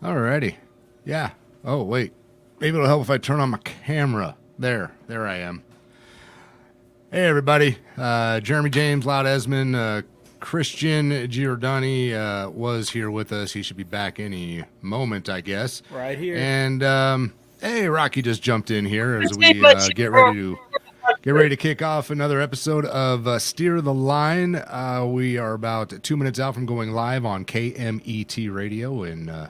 Alrighty. Yeah. Oh, wait. Maybe it'll help if I turn on my camera. There I am. Hey, everybody. Jeremy James, Loud Esmond, Christian Giordani was here with us. He should be back any moment, I guess. Right here. And hey, Rocky just jumped in here as we get ready to kick off another episode of Steer the Line. We are about 2 minutes out from going live on KMET Radio in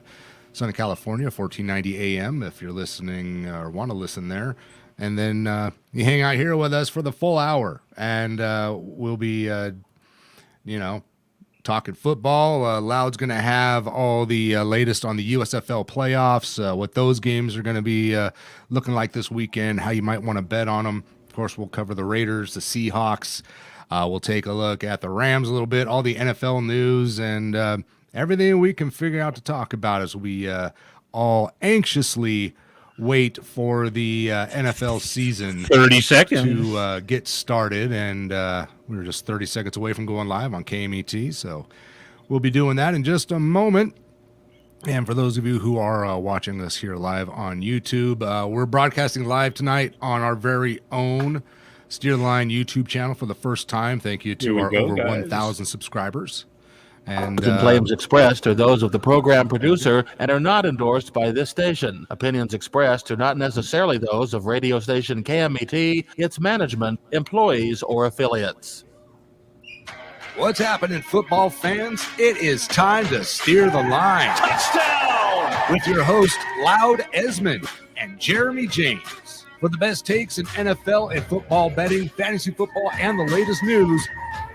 Southern California, 1490 AM, if you're listening or want to listen there. And then you hang out here with us for the full hour, and we'll be, talking football. Loud's going to have all the latest on the USFL playoffs, what those games are going to be looking like this weekend, how you might want to bet on them. Of course, we'll cover the Raiders, the Seahawks. We'll take a look at the Rams a little bit, all the NFL news, and everything we can figure out to talk about as we all anxiously wait for the NFL season 30 seconds to get started, and we were just 30 seconds away from going live on KMET, so we'll be doing that in just a moment. And for those of you who are watching us here live on YouTube, we're broadcasting live tonight on our very own Steer the Line YouTube channel for the first time. Thank you to our over 1,000 subscribers. And claims expressed are those of the program producer and are not endorsed by this station. Opinions expressed are not necessarily those of radio station KMET, its management, employees, or affiliates. What's happening, football fans? It is time to Steer the Line. Touchdown! With your host, Loud Esmond and Jeremy James. For the best takes in NFL and football betting, fantasy football, and the latest news,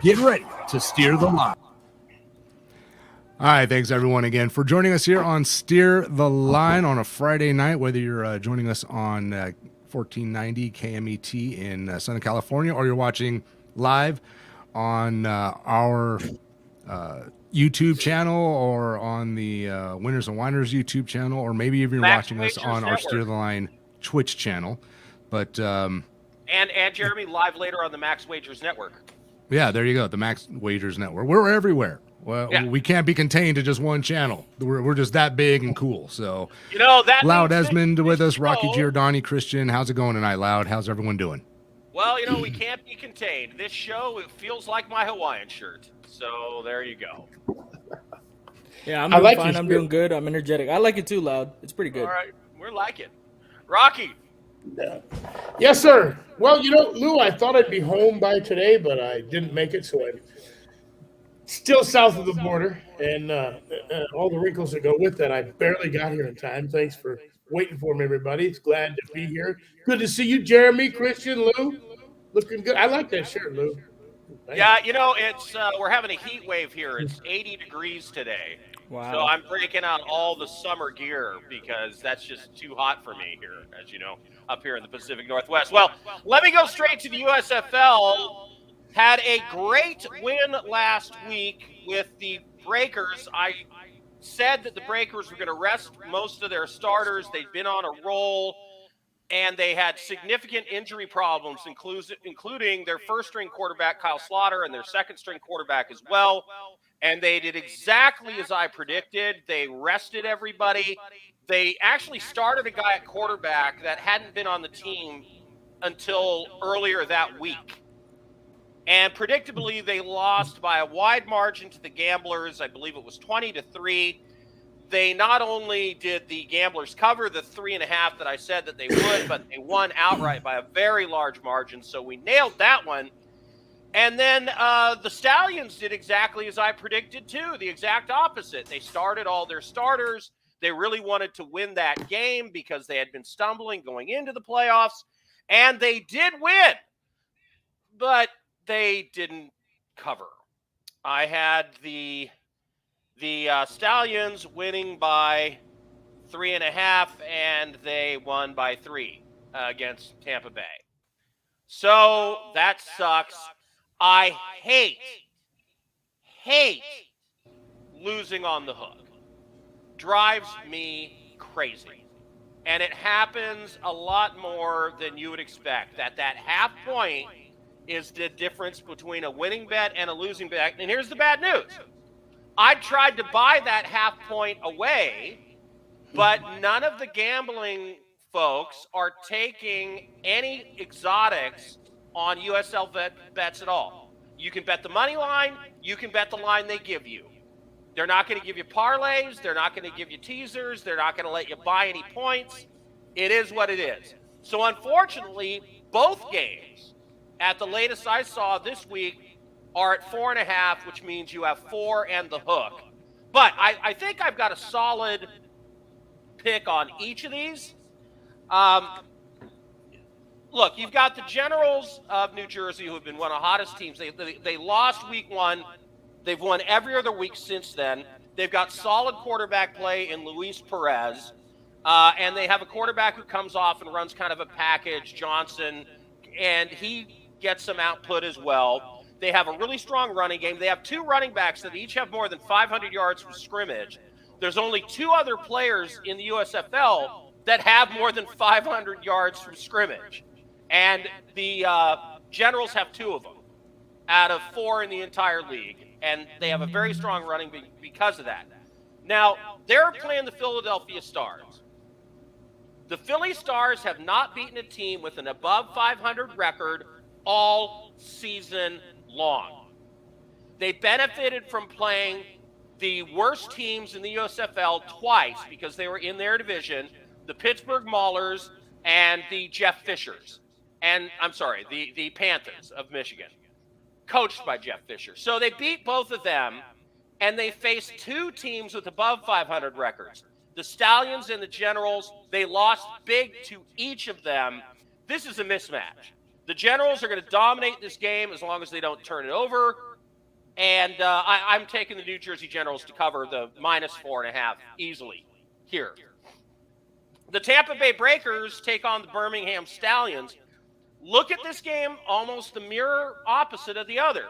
get ready to Steer the Line. All right, thanks everyone again for joining us here on Steer the Line on a Friday night, whether you're joining us on 1490 KMET in Southern California or you're watching live on our YouTube channel or on the Winners and Winers YouTube channel, or maybe if you're watching us on our Steer the Line Twitch channel. But and Jeremy, live later on the Max Wagers Network. Yeah, there you go, the Max Wagers Network. We're everywhere. Well, yeah. We can't be contained to just one channel. We're just that big and cool. So, that Loud Esmond with us, Rocky Giordani, Christian. How's it going tonight, Loud? How's everyone doing? Well, we can't be contained. This show, it feels like my Hawaiian shirt. So there you go. Yeah, I'm doing fine. I'm doing good. I'm energetic. I like it too, Loud. It's pretty good. All right, we're like it. Rocky. Yeah. Yes, sir. Well, Lou, I thought I'd be home by today, but I didn't make it, so I'm still south of the border, and all the wrinkles that go with that. I barely got here in time. Thanks for waiting for me, everybody. It's glad to be here. Good to see you, Jeremy, Christian, Lou. Looking good. I like that shirt, Lou. Thanks. Yeah, it's we're having a heat wave here. It's 80 degrees today. Wow. So I'm breaking out all the summer gear because that's just too hot for me here, as you know, up here in the Pacific Northwest. Well, let me go straight to the USFL. Had a great win last week with the Breakers. I said that the Breakers were going to rest most of their starters. They'd been on a roll, and they had significant injury problems, including their first-string quarterback, Kyle Slaughter, and their second-string quarterback as well. And they did exactly as I predicted. They rested everybody. They actually started a guy at quarterback that hadn't been on the team until earlier that week. And predictably, they lost by a wide margin to the Gamblers. I believe it was 20-3. They not only did the Gamblers cover the 3.5 that I said that they would, but they won outright by a very large margin. So we nailed that one. And then the Stallions did exactly as I predicted, too, the exact opposite. They started all their starters. They really wanted to win that game because they had been stumbling going into the playoffs. And they did win. But they didn't cover. I had the Stallions winning by 3.5, and they won by 3 against Tampa Bay. So that sucks. I hate losing on the hook. Drives me crazy. And it happens a lot more than you would expect. That half point is the difference between a winning bet and a losing bet. And here's the bad news. I tried to buy that half point away, but none of the gambling folks are taking any exotics on USL bets at all. You can bet the money line. You can bet the line they give you. They're not going to give you parlays. They're not going to give you teasers. They're not going to let you buy any points. It is what it is. So unfortunately, both games at the latest I saw this week are at 4.5, which means you have 4 and the hook. But I think I've got a solid pick on each of these. Look, you've got the Generals of New Jersey, who have been one of the hottest teams. They lost week 1. They've won every other week since then. They've got solid quarterback play in Luis Perez. And they have a quarterback who comes off and runs kind of a package, Johnson, and he gets some output as well. They have a really strong running game. They have 2 running backs that each have more than 500 yards from scrimmage. There's only 2 other players in the USFL that have more than 500 yards from scrimmage. And the Generals have 2 of them out of 4 in the entire league. And they have a very strong running because of that. Now, they're playing the Philadelphia Stars. The Philly Stars have not beaten a team with an above 500 record all season long. They benefited from playing the worst teams in the USFL twice because they were in their division, the Pittsburgh Maulers and the Jeff Fishers. And, I'm sorry, the Panthers of Michigan, coached by Jeff Fisher. So they beat both of them, and they faced 2 teams with above 500 records. The Stallions and the Generals, they lost big to each of them. This is a mismatch. The Generals are going to dominate this game as long as they don't turn it over. And I'm taking the New Jersey Generals to cover the minus 4.5 easily here. The Tampa Bay Breakers take on the Birmingham Stallions. Look at this game almost the mirror opposite of the other.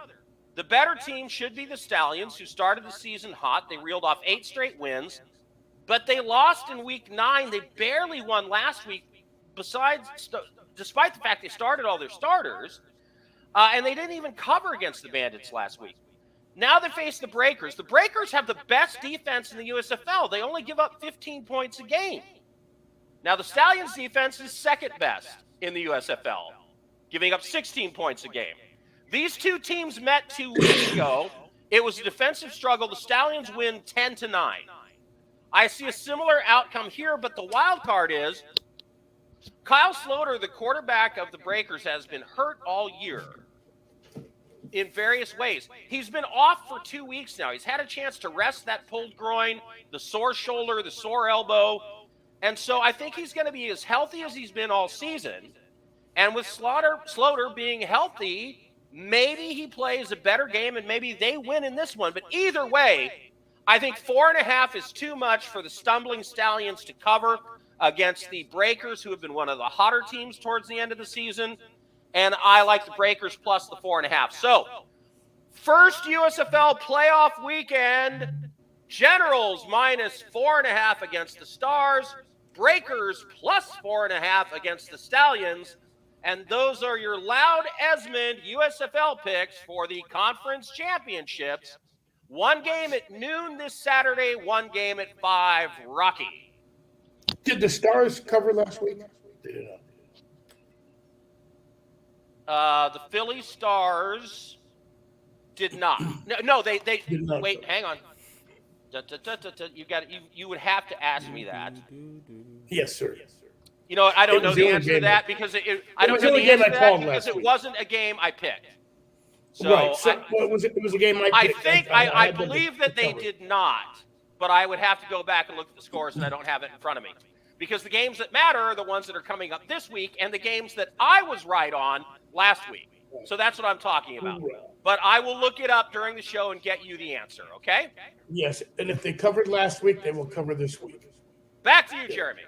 The better team should be the Stallions, who started the season hot. They reeled off 8 straight wins, but they lost in week 9. They barely won last week, despite the fact they started all their starters, and they didn't even cover against the Bandits last week. Now they face the Breakers. The Breakers have the best defense in the USFL. They only give up 15 points a game. Now the Stallions' defense is second best in the USFL, giving up 16 points a game. These 2 teams met 2 weeks ago. It was a defensive struggle. The Stallions win 10-9. I see a similar outcome here, but the wild card is Kyle Sloter, the quarterback of the Breakers, has been hurt all year in various ways. He's been off for 2 weeks now. He's had a chance to rest that pulled groin, the sore shoulder, the sore elbow. And so I think he's going to be as healthy as he's been all season. And with Sloter being healthy, maybe he plays a better game and maybe they win in this one. But either way, I think 4.5 is too much for the stumbling Stallions to cover against the Breakers, who have been one of the hotter teams towards the end of the season. And I like the Breakers plus the 4.5. So, first USFL playoff weekend, Generals minus 4.5 against the Stars, Breakers plus 4.5 against the Stallions. And those are your Loud Esmond USFL picks for the conference championships. 1 game at noon this Saturday, 1 game at 5. Rocky. Did the Stars cover last week? They did not. The Philly Stars did not. No, they did not. Wait, hang on. You would have to ask me that. Yes, sir. You know, I don't know the answer to that because it wasn't a game I picked. So, right. So it was a game I picked. I believe that they did not, but I would have to go back and look at the scores, and I don't have it in front of me. Because the games that matter are the ones that are coming up this week and the games that I was right on last week. So that's what I'm talking about. But I will look it up during the show and get you the answer, okay? Yes, and if they covered last week, they will cover this week. Back to you, Jeremy.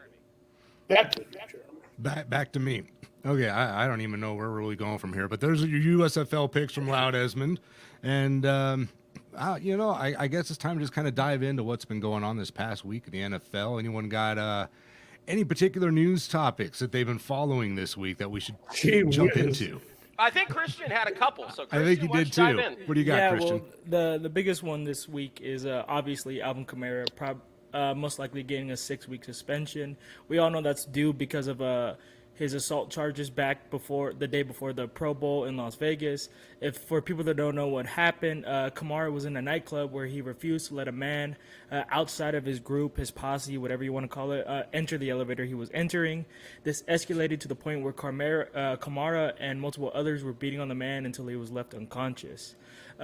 Back to me. Okay, I don't even know where we're really going from here, but there's your USFL picks from Loud Esmond. And, I guess it's time to just kind of dive into what's been going on this past week in the NFL. Anyone got any particular news topics that they've been following this week that we should jump into? I think Christian had a couple. So Christian, I think you did too. What do you got, Christian? Well, the biggest one this week is obviously Alvin Kamara most likely getting a 6-week suspension. We all know that's due because of his assault charges back the day before the Pro Bowl in Las Vegas. For people that don't know what happened, Kamara was in a nightclub where he refused to let a man outside of his group, his posse, whatever you want to call it, enter the elevator he was entering. This escalated to the point where Kamara and multiple others were beating on the man until he was left unconscious.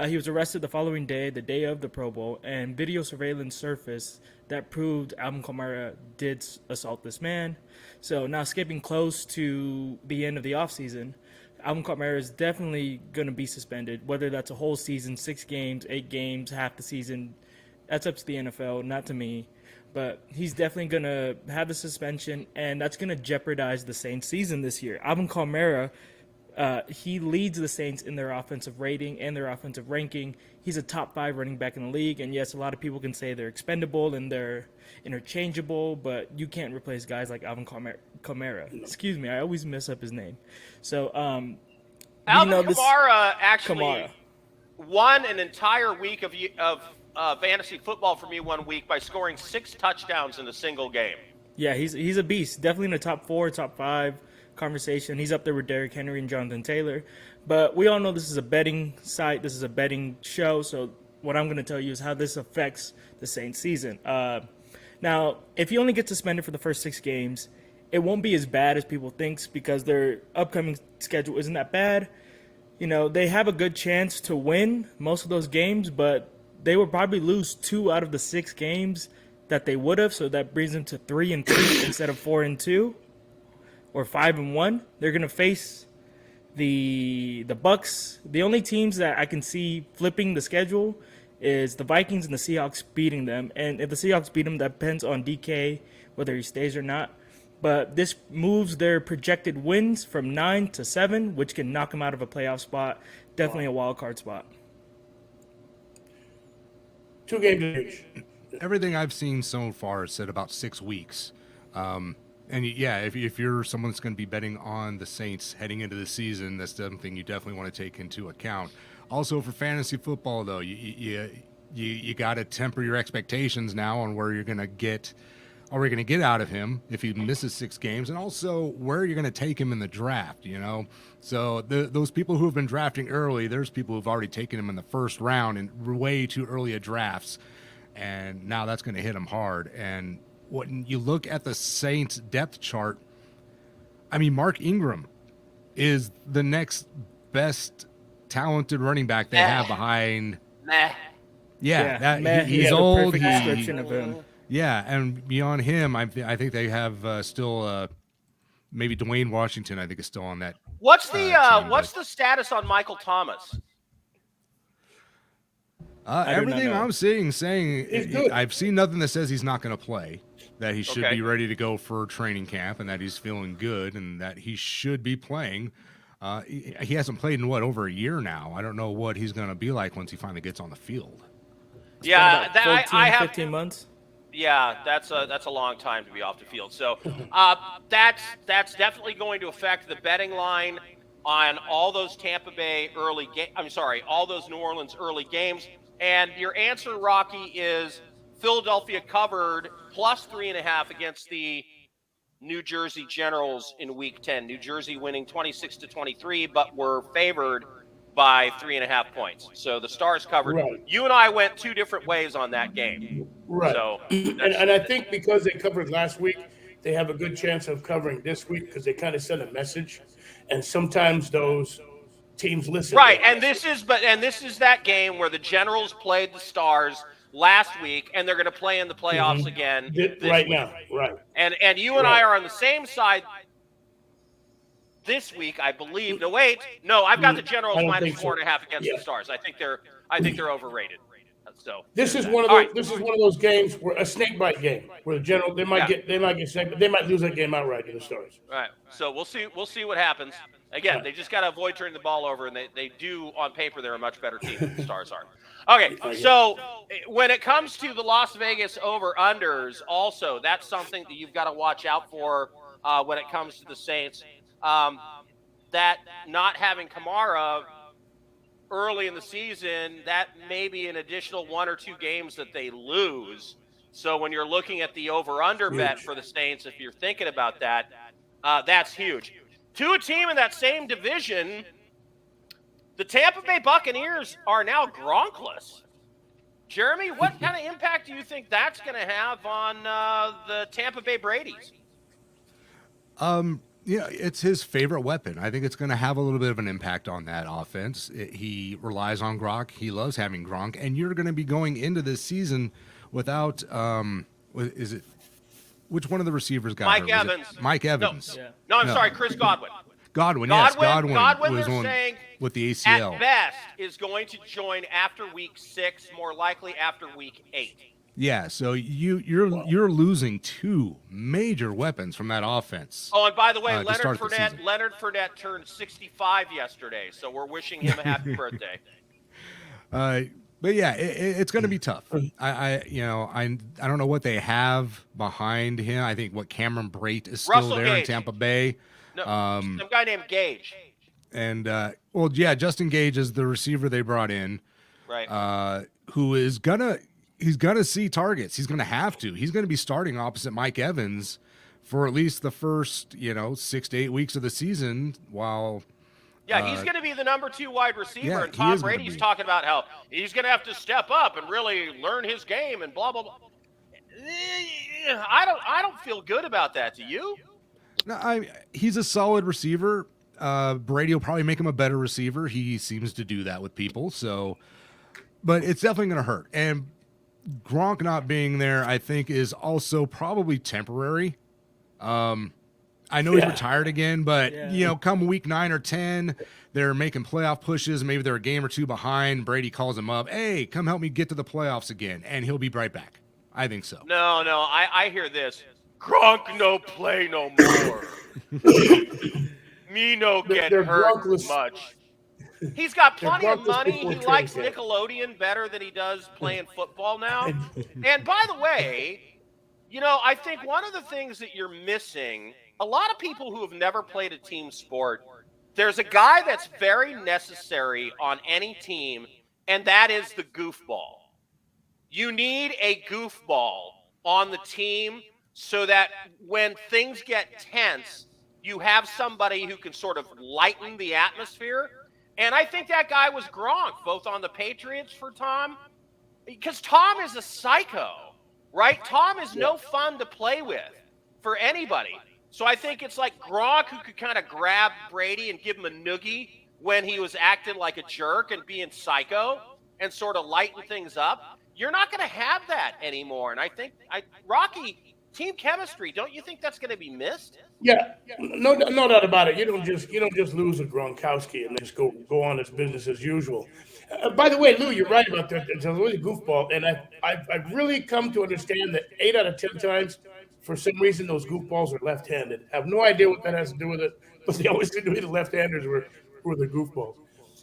He was arrested the following day, the day of the Pro Bowl, and video surveillance surfaced that proved Alvin Kamara did assault this man. So now skipping close to the end of the offseason, Alvin Kamara is definitely going to be suspended, whether that's a whole season, 6 games, 8 games, half the season. That's up to the NFL, not to me. But he's definitely going to have the suspension, and that's going to jeopardize the Saints' season this year. Alvin Kamara, he leads the Saints in their offensive rating and their offensive ranking. He's a top 5 running back in the league, and yes, a lot of people can say they're expendable and they're interchangeable, but you can't replace guys like Alvin Kamara. Excuse me, I always mess up his name. So, Alvin Kamara actually won an entire week of fantasy football for me one week by scoring 6 touchdowns in a single game. Yeah, he's a beast. Definitely in the top 4, top 5 conversation. He's up there with Derrick Henry and Jonathan Taylor. But we all know this is a betting site. This is a betting show. So what I'm going to tell you is how this affects the Saints season. Now, if you only get suspended for the first 6 games, it won't be as bad as people think because their upcoming schedule isn't that bad. You know, they have a good chance to win most of those games, but they will probably lose 2 out of the 6 games that they would have. So that brings them to 3-2 instead of 4-2 or 5-1. They're going to face the Bucs. The only teams that I can see flipping the schedule is the Vikings and the Seahawks beating them. And if the Seahawks beat them, that depends on DK, whether he stays or not. But this moves their projected wins from 9 to 7, which can knock them out of a playoff spot. Definitely a wild card spot. 2 games. Everything I've seen so far said about 6 weeks. And yeah, if you're someone that's going to be betting on the Saints heading into the season, that's something you definitely want to take into account. Also, for fantasy football, though, you got to temper your expectations now on where you're going to get, out of him if he misses 6 games, and also where you're going to take him in the draft. You know, so those people who have been drafting early, there's people who've already taken him in the first round in way too early a drafts, and now that's going to hit him hard. And when you look at the Saints depth chart, I mean, Mark Ingram is the next best talented running back they have behind. He's old. Perfect description of him. Yeah, and beyond him, I think they have still maybe Dwayne Washington. I think is still on that. What's the status on Michael Thomas? Everything I'm saying I've seen nothing that says he's not going to play. That he should be ready to go for training camp, and that he's feeling good, and that he should be playing. He hasn't played in over a year now. I don't know what he's going to be like once he finally gets on the field. Yeah, 15 months. Yeah, that's a long time to be off the field. So that's definitely going to affect the betting line on all those all those New Orleans early games. And your answer, Rocky, is Philadelphia covered plus 3.5 against the New Jersey Generals in Week 10. New Jersey winning 26-23, but were favored by 3.5 points. So the Stars covered. Right. You and I went 2 different ways on that game. Right. So and I think because they covered last week, they have a good chance of covering this week because they kind of sent a message. And sometimes those teams listen. Right, and this is that game where the Generals played the Stars last week, and they're going to play in the playoffs again right week. Now. Right. And you and I are on the same side this week, I believe. No, wait. No, I've got the Generals minus 4.5 against the Stars. I think they're overrated. So this is one of those games where a snake bite game where the General they might get snake, but they might lose that game outright to the Stars. All right. So we'll see what happens. Again, they just got to avoid turning the ball over, and they do on paper. They're a much better team than the Stars are. Okay, so when it comes to the Las Vegas over-unders, also, that's something that you've got to watch out for when it comes to the Saints. That not having Kamara early in the season, that may be an additional 1 or 2 games that they lose. So when you're looking at the over-under bet for the Saints, if you're thinking about that, that's huge. To a team in that same division, the Tampa Bay Buccaneers are now Gronkless. Jeremy, what kind of impact do you think that's going to have on the Tampa Bay Brady's? It's his favorite weapon. I think it's going to have a little bit of an impact on that offense. He relies on Gronk. He loves having Gronk, and you're going to be going into this season without which one of the receivers got Mike hurt? Evans. Mike Evans. No, I'm sorry, Chris Godwin. Godwin Godwin was they're on saying with the ACL. at best is going to join after week 6, more likely after week 8. Yeah, so you're losing 2 major weapons from that offense. Oh, and by the way, Leonard Fournette turned 65 yesterday, so we're wishing him a happy birthday. But yeah, it's going to be tough. I don't know what they have behind him. I think Cameron Brate is still Russell there Gage. in Tampa Bay. No, some guy named Gage. And Justin Gage is the receiver they brought in, right? Who is he's gonna see targets. He's gonna have to. He's gonna be starting opposite Mike Evans for at least the first 6 to 8 weeks of the season. While he's going to be the number 2 wide receiver, and he Tom is gonna Brady's be. talking about how he's going to have to step up and really learn his game and blah blah blah. I don't feel good about that. Do you? No, he's a solid receiver. Brady will probably make him a better receiver. He seems to do that with people. So, but it's definitely going to hurt. And Gronk not being there, I think, is also probably temporary. I know he's retired again, but come week 9 or 10, they're making playoff pushes. Maybe they're a game or 2 behind. Brady calls him up. Hey, come help me get to the playoffs again, and he'll be right back. I think so. No, I hear this. Gronk no play no more. Me no get They're hurt Gronkless. much. He's got plenty of Gronkless money. before He likes training camp. Nickelodeon better than he does playing football now. And by the way, I think one of the things that you're missing, a lot of people who have never played a team sport, there's a guy that's very necessary on any team, and that is the goofball. You need a goofball on the team so that when things get tense, you have somebody who can sort of lighten the atmosphere. And I think that guy was Gronk, both on the Patriots for Tom, because Tom is a psycho, right? Tom is no fun to play with for anybody. So I think it's like Gronk who could kind of grab Brady and give him a noogie when he was acting like a jerk and being psycho and sort of lighten things up. You're not going to have that anymore. And I think, Rocky, team chemistry, don't you think that's going to be missed? Yeah, no doubt about it. You don't just lose a Gronkowski and just go on as business as usual. By the way, Lou, you're right about that. It's a really goofball, and I've really come to understand that 8 out of 10 times, for some reason, those goofballs are left-handed. I have no idea what that has to do with it, but they always seem to be the left-handers were the goofballs.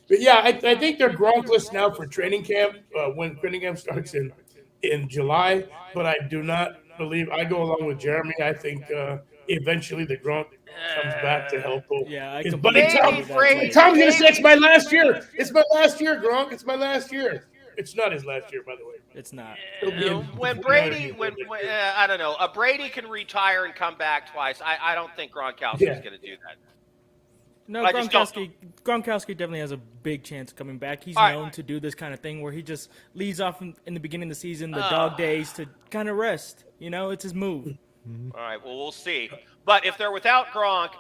But yeah, I think they're Gronkless now for training camp when training camp starts in July. But I do not believe I go along with Jeremy. I think eventually the Gronk comes back to help his buddy Tom. Tom's gonna say it's my last year. It's my last year, Gronk. It's my last year. It's not his last year, by the way. It's not. When I don't know, a Brady can retire and come back twice. I don't think Gronkowski is going to do that. No, Gronkowski definitely has a big chance of coming back. He's known to do this kind of thing where he just leads off in the beginning of the season, the dog days, to kind of rest. It's his move. All right, well, we'll see. But if they're without Gronk,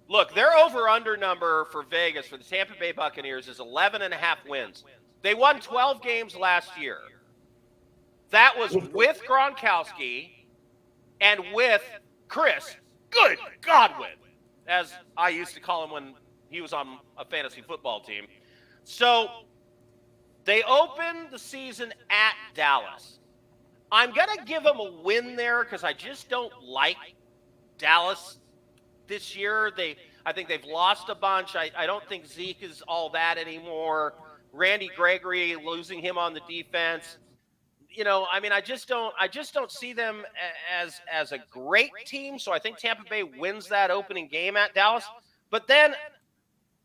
look, their over-under number for Vegas for the Tampa Bay Buccaneers is 11.5 wins. They won 12 games last year. That was with Gronkowski and with Chris Good Godwin, as I used to call him when he was on a fantasy football team. So they opened the season at Dallas. I'm going to give them a win there because I just don't like Dallas this year. I think they've lost a bunch. I don't think Zeke is all that anymore. Randy Gregory, losing him on the defense. I just don't see them as a great team. So I think Tampa Bay wins that opening game at Dallas. But then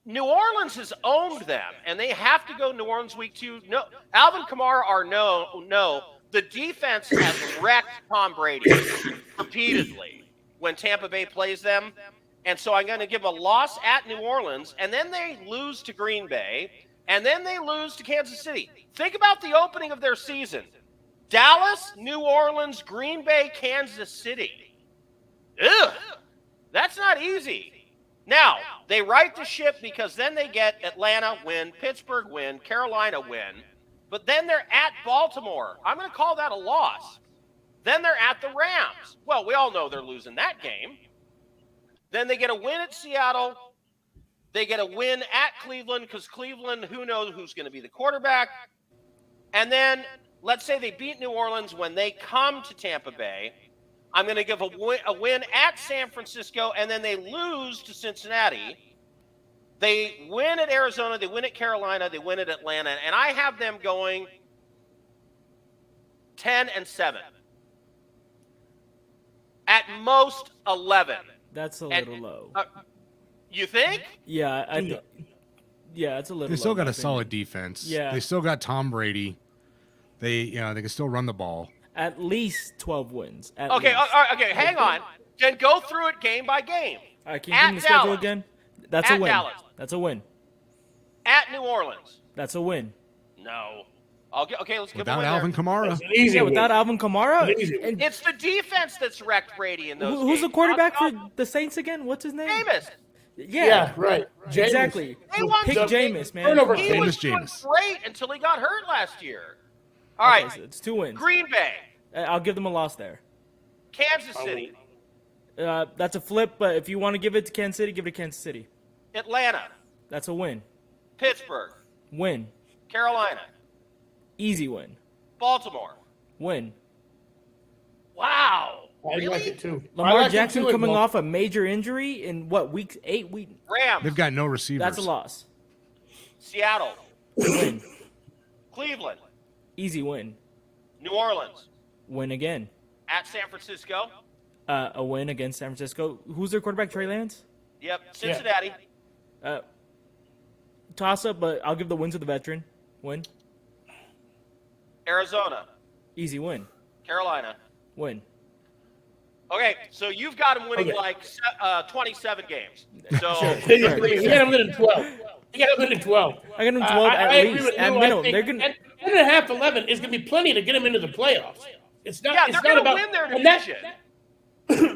New Orleans has owned them, and they have to go New Orleans week 2. No, Alvin Kamara no. The defense has wrecked Tom Brady repeatedly when Tampa Bay plays them. And so I'm going to give a loss at New Orleans, and then they lose to Green Bay, and then they lose to Kansas City. Think about the opening of their season. Dallas, New Orleans, Green Bay, Kansas City. Ugh, that's not easy. Now, they right the ship because then they get Atlanta win, Pittsburgh win, Carolina win, but then they're at Baltimore. I'm going to call that a loss. Then they're at the Rams. Well, we all know they're losing that game. Then they get a win at Seattle. They get a win at Cleveland because Cleveland, who knows who's going to be the quarterback. And then let's say they beat New Orleans when they come to Tampa Bay. I'm going to give a win at San Francisco, and then they lose to Cincinnati. They win at Arizona. They win at Carolina. They win at Atlanta. And I have them going 10-7. At most 11. That's a little low. You think? Yeah, yeah, it's a little. They still low, got in my a solid opinion. defense. Yeah. They still got Tom Brady. They can still run the ball. At least 12 wins. At Okay, least. okay, hang on. Then go through it game by game. All right, can you give me the schedule Dallas. again? That's At a win. Dallas. That's a win. At New Orleans. That's a win. No. Okay, let's give Without a win Alvin there. Kamara. It's an easy Yeah, win. without Alvin Kamara. An easy win. And It's the defense that's wrecked Brady in those who's the games. quarterback I'll- for the Saints again? What's his name? Jameis. Yeah, right. Jameis. Exactly. They won Pick some Jameis, man. turnover He Jameis. was doing Jameis. great until he got hurt last year. All right, Okay, so it's 2 wins. Green Bay, I'll give them a loss there. Kansas City, That's a flip, but if you want to give it to Kansas City, give it to Kansas City. Atlanta, That's a win. Pittsburgh, Win. Carolina, Easy win. Baltimore. Win. Wow. I Really? like it too. I Lamar like it Jackson too in coming Baltimore. off a major injury in what, week 8? Rams, They've got no receivers. That's a loss. Seattle, Win. Cleveland, Easy win. New Orleans, Win again. at San Francisco. A win against San Francisco. Who's their quarterback? Trey Lance? Yep, Cincinnati, Toss up, but I'll give the win to the veteran. Win. Arizona, Easy win. Carolina. Win. Okay, so you've got him winning Okay. like 27 games. So You got him winning 12. You got him winning 12. I got them 12 at agree least. with At you. I minimum. think They're gonna. 10.5, 11 is going to be plenty to get them into the playoffs. It's not. yeah, it's they're not going to about win their and that- division.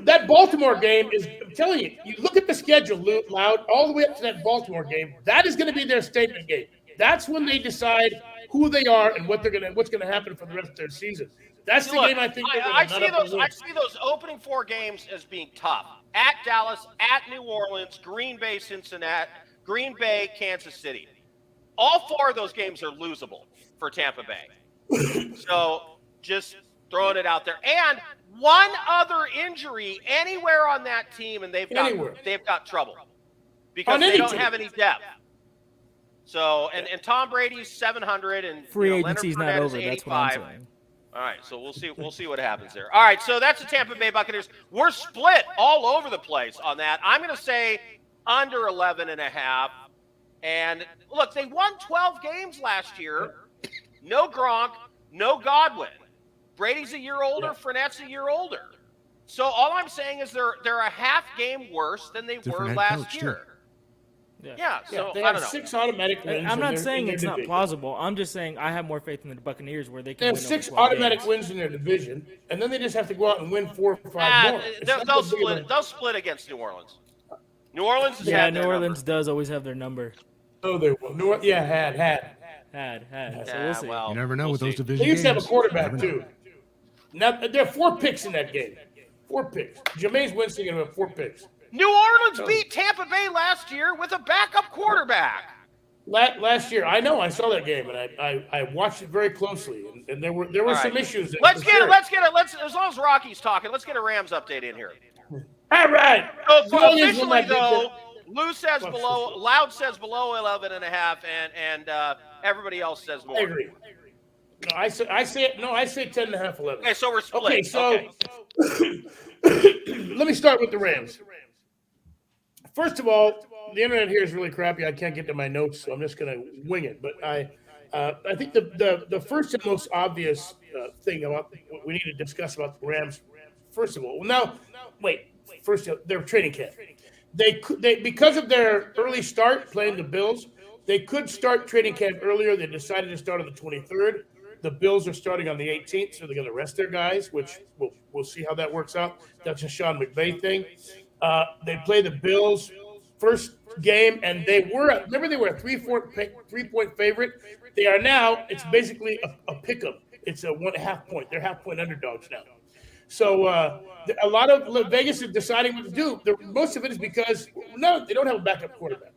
That Baltimore game is, I'm telling you, you look at the schedule, Loud, all the way up to that Baltimore game. That is going to be their statement game. That's when they decide who they are and what's going to happen for the rest of their season. That's the Look, game I think they're I going see to nut up those. and I win. see those opening 4 games as being tough. At Dallas, at New Orleans, Green Bay, Cincinnati, Green Bay, Kansas City. All 4 of those games are losable for Tampa Bay. So just throwing it out there. And one other injury anywhere on that team, and they've got trouble because On they any don't team. have any depth. So and Tom Brady's 700 and Free Leonard agency's not Fournette is over. That's what I'm 85. saying. All right, so we'll see what happens there. All right, so that's the Tampa Bay Buccaneers. We're split all over the place on that. I'm going to say under 11.5. And look, they won 12 games last year. No Gronk, no Godwin. Brady's a year older. Fournette's a year older. So all I'm saying is they're a half game worse than they Different were head last coach, too. year. Yeah, so They I have don't know. 6 automatic wins. I'm not in saying their it's not division. plausible. I'm just saying I have more faith in the Buccaneers where they They can have win 6 over 12 automatic games. wins in their division, and then they just have to go out and win 4 or 5 more. It's not They'll that big of a- split. They'll split against New Orleans. New Orleans has Yeah, had New their Orleans number. does always have their number. Oh, they will. Had. Had. So Yeah, we'll see. well, You never know we'll with those see. division They used to have a games. quarterback Never know. too. Now there are 4 picks in that game. 4 picks. Jameis Winston going to have 4 picks. New Orleans beat Tampa Bay last year with a backup quarterback. Last year, I know I saw that game and I watched it very closely, and there were All some right. issues. There, Let's for get sure. it. As long as Rocky's talking, let's get a Rams update in here. All right. So New Orleans will officially, not beat though, them. Lou says below, Loud says below 11.5, and everybody else says more. I agree. No, I say 10.5, 11. Okay, so we're split. Okay, so Okay. let me start with the Rams. First of all, the internet here is really crappy. I can't get to my notes, so I'm just going to wing it. But I I think the first and most obvious thing about we need to discuss about the Rams. First of all, first their training camp. They because of their early start playing the Bills, they could start training camp earlier. They decided to start on the 23rd. The Bills are starting on the 18th, so they're going to rest their guys, which we'll see how that works out. That's a Sean McVay thing. They play the Bills first game, and they were a 3-point favorite. They are now. It's basically a pick 'em. It's a 1.5 point. They're half-point underdogs now. So a lot of Vegas is deciding what to do. Most of it is because they don't have a backup quarterback.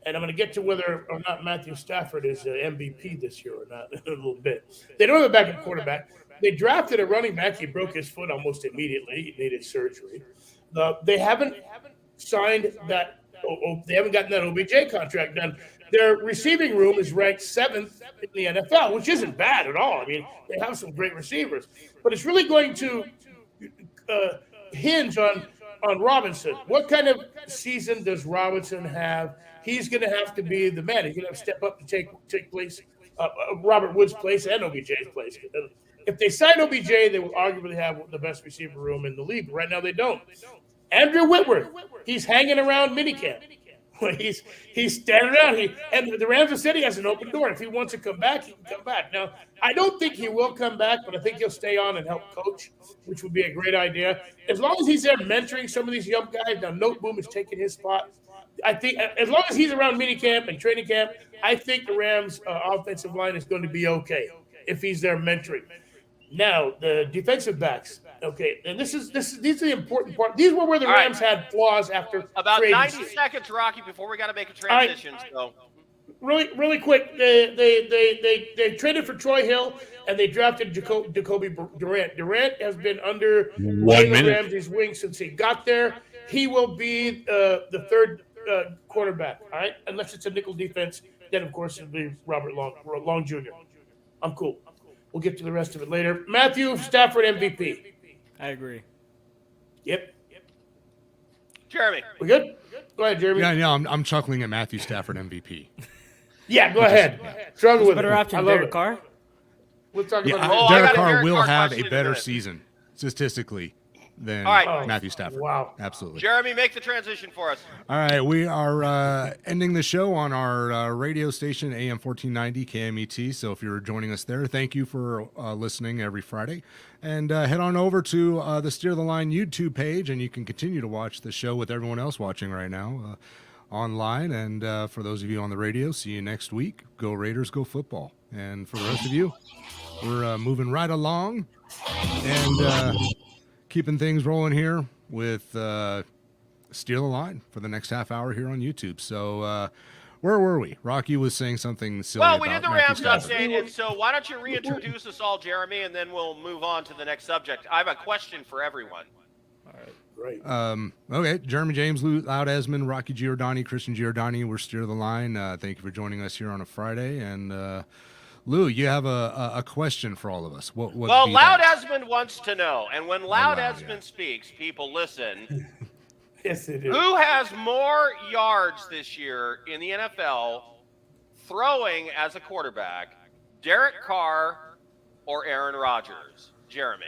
And I'm going to get to whether or not Matthew Stafford is MVP this year or not in a little bit. They don't have a backup quarterback. They drafted a running back. He broke his foot almost immediately. He needed surgery. They haven't signed that. They haven't gotten that OBJ contract done. Their receiving room is ranked 7th in the NFL, which isn't bad at all. I mean, they have some great receivers. But it's really going to hinge on Robinson. What kind of season does Robinson have? He's going to have to be the man. He's going to have to step up to take place, Robert Woods' place and OBJ's place. If they sign OBJ, they will arguably have the best receiver room in the league. But right now, they don't. Andrew Whitworth, he's hanging around minicamp. He's standing around. And the Rams have said he has an open door. If he wants to come back, he can come back. Now, I don't think he will come back, but I think he'll stay on and help coach, which would be a great idea. As long as he's there mentoring some of these young guys, now Noteboom is taking his spot. I think as long as he's around minicamp and training camp, I think the Rams' offensive line is going to be okay if he's there mentoring. Now, the defensive backs. Okay, and these are the important part. These were where the Rams had flaws after about 90 seconds, Rocky, before we got to make a transition. Right. So, really quick, they traded for Troy Hill and they drafted Jacoby Durant. Durant has been under Ramsey's wing since he got there. He will be the third quarterback. All right, unless it's a nickel defense, then of course it'll be Robert Long Jr. I'm cool. We'll get to the rest of it later. Matthew Stafford MVP. I agree. Yep. Jeremy. We good? Go ahead, Jeremy. Yeah, I'm chuckling at Matthew Stafford MVP. Yeah, go ahead. Struggle with better it. option, Derek Carr. We'll talk about it. Derek Carr will have a better season statistically than Matthew Stafford. Wow. Absolutely. Jeremy, make the transition for us. All right, we are ending the show on our radio station, AM 1490 KMET. So if you're joining us there, thank you for listening every Friday. And head on over to the Steer the Line YouTube page, and you can continue to watch the show with everyone else watching right now online. And for those of you on the radio, see you next week. Go Raiders, go football. And for the rest of you, we're moving right along and keeping things rolling here with Steer the Line for the next half hour here on YouTube. So where were we? Rocky was saying something silly. Well, we did the Rams update, and so why don't you reintroduce us all, Jeremy, and then we'll move on to the next subject. I have a question for everyone. All right, great. Okay, Jeremy James, Loud Esmond, Rocky Giordani, Christian Giordani. We're Steer the Line. Thank you for joining us here on a Friday. And Lou, you have a question for all of us. What well, Loud Esmond wants to know, and when Loud Esmond speaks, people listen. Yes, it is. Who has more yards this year in the NFL throwing as a quarterback, Derek Carr or Aaron Rodgers? Jeremy.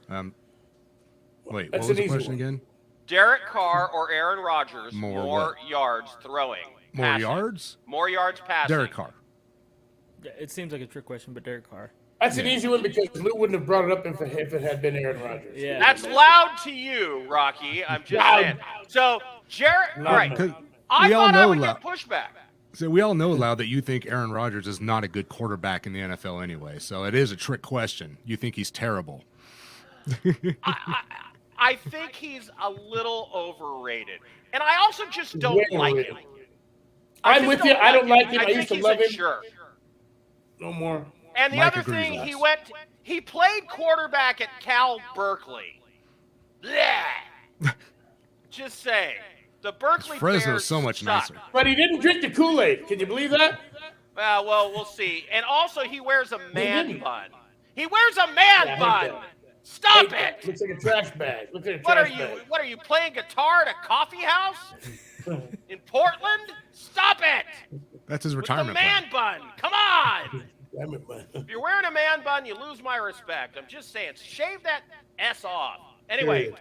Wait, what was the question again? Derek Carr or Aaron Rodgers, more yards throwing. More passing. yards? More yards passing. Derek Carr. Yeah, it seems like a trick question, but Derek Carr. That's an easy one because Lou wouldn't have brought it up if it had been Aaron Rodgers. Yeah. That's loud to you, Rocky. I'm just saying. So, all right. I thought I would get pushback. So we all know, Loud, that you think Aaron Rodgers is not a good quarterback in the NFL anyway. So it is a trick question. You think he's terrible. I think he's a little overrated. And I also just don't like him. I'm with you. I don't like him. I used to love him. Sure. No more. And the other thing, he played quarterback at Cal Berkeley. Blech. Just saying. The Berkeley Fresno's Bears so much nicer. But he didn't drink the Kool-Aid. Can you believe that? Well, we'll see. And also, he wears a man bun. He wears a man bun. Stop it. Looks like a trash bag. What are you playing guitar at a coffee house in Portland? Stop it. That's his With the retirement man plan. bun. Come on. Damn it, man. If you're wearing a man bun, you lose my respect. I'm just saying, shave that S off. Anyway, Period.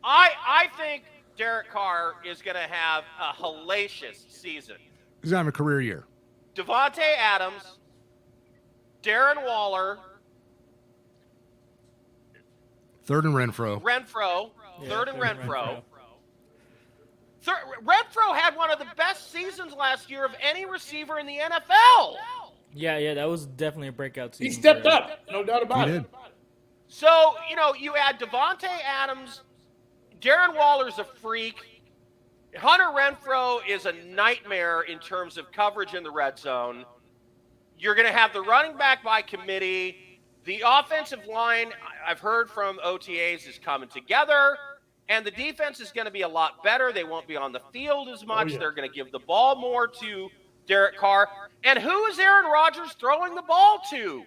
I think Derek Carr is going to have a hellacious season. He's having a career year. Devontae Adams, Darren Waller, Third and Renfro. third and Renfro. Renfro had one of the best seasons last year of any receiver in the NFL. Yeah, that was definitely a breakout season. He stepped for him. up, no doubt about He it. did. So, you add Devontae Adams, Darren Waller's a freak. Hunter Renfro is a nightmare in terms of coverage in the red zone. You're going to have the running back by committee. The offensive line, I've heard from OTAs, is coming together. And the defense is going to be a lot better. They won't be on the field as much. They're going to give the ball more to Derek Carr. And who is Aaron Rodgers throwing the ball to?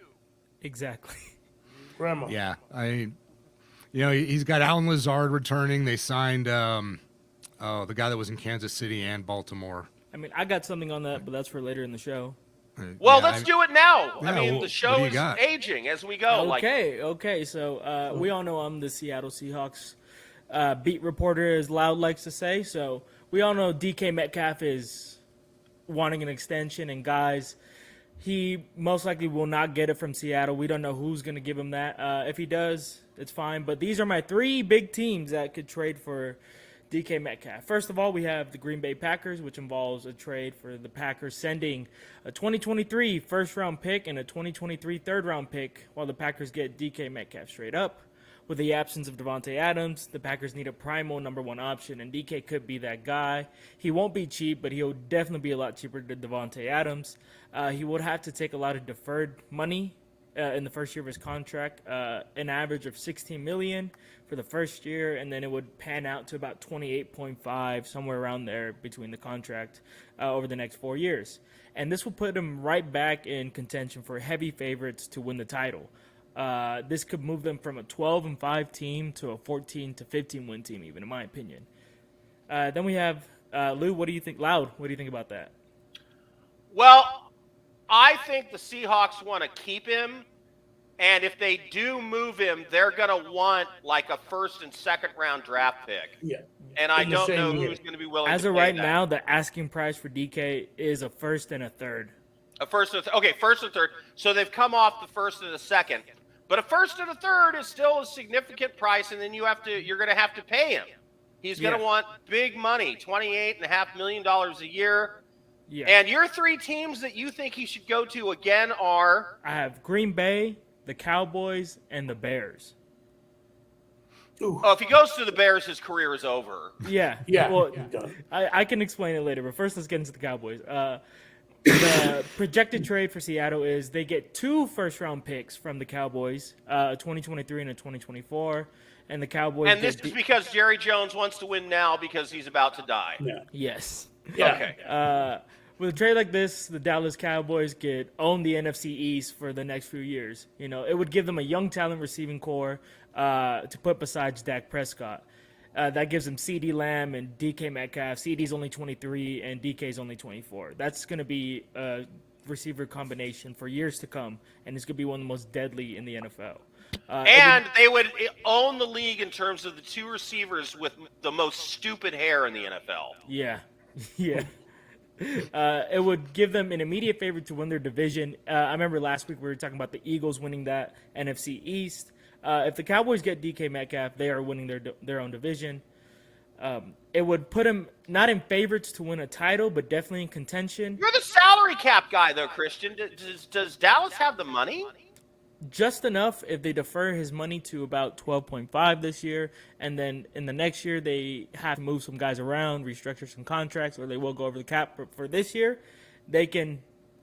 Exactly. Grandma. Yeah, he's got Alan Lazard returning. They signed the guy that was in Kansas City and Baltimore. I mean, I got something on that, but that's for later in the show. Well, let's do it now. Yeah, I mean, well, the show what do you is got? aging as we go. Okay. So we all know I'm the Seattle Seahawks beat reporter, as Loud likes to say. So we all know DK Metcalf is wanting an extension, and guys, he most likely will not get it from Seattle. We don't know who's going to give him that. If he does, it's fine. But these are my three big teams that could trade for DK Metcalf. First of all, we have the Green Bay Packers, which involves a trade for the Packers sending a 2023 first-round pick and a 2023 third-round pick, while the Packers get DK Metcalf straight up. With the absence of Devontae Adams, the Packers need a primal number one option, and DK could be that guy. He won't be cheap, but he'll definitely be a lot cheaper than Devontae Adams. He would have to take a lot of deferred money in the first year of his contract, an average of $16 million for the first year, and then it would pan out to about $28.5, somewhere around there between the contract over the next 4 years. And this will put him right back in contention for heavy favorites to win the title. This could move them from a 12-5 team to a 14-15 win team, even in my opinion. Then we have Lou. What do you think? Loud. What do you think about that? Well, I think the Seahawks want to keep him, and if they do move him, they're going to want like a first and second round draft pick. Yeah. And I In the don't same know year. who's going to be willing As to of pay right that. now, the asking price for DK is a first and a third. A first and first and third. So they've come off the first and the second. But a first and a third is still a significant price, and then you're going to have to pay him. He's going to want big money, $28.5 million a year. Yeah. And your three teams that you think he should go to again are? I have Green Bay, the Cowboys, and the Bears. Oh, if he goes to the Bears, his career is over. Yeah. Yeah. Well, Done. I can explain it later, but first let's get into the Cowboys. The projected trade for Seattle is they get 2 first-round picks from the Cowboys, a 2023 and a 2024, and the Cowboys. And this is because Jerry Jones wants to win now because he's about to die. Yeah. Yes. Yeah. Okay. With a trade like this, the Dallas Cowboys could own the NFC East for the next few years. You know, it would give them a young talent receiving core to put besides Dak Prescott. That gives them CeeDee Lamb and DK Metcalf. CeeDee's only 23 and DK's only 24. That's going to be a receiver combination for years to come, and it's going to be one of the most deadly in the NFL. And they would own the league in terms of the 2 receivers with the most stupid hair in the NFL. Yeah. Yeah. It would give them an immediate favorite to win their division. I remember last week we were talking about the Eagles winning that NFC East. If the Cowboys get DK Metcalf, they are winning their own division. It would put them not in favorites to win a title, but definitely in contention. You're the salary cap guy, though, Christian. Does Dallas have the money? Just enough if they defer his money to about 12.5 this year, and then in the next year they have to move some guys around, restructure some contracts, or they will go over the cap. But for this year, they can.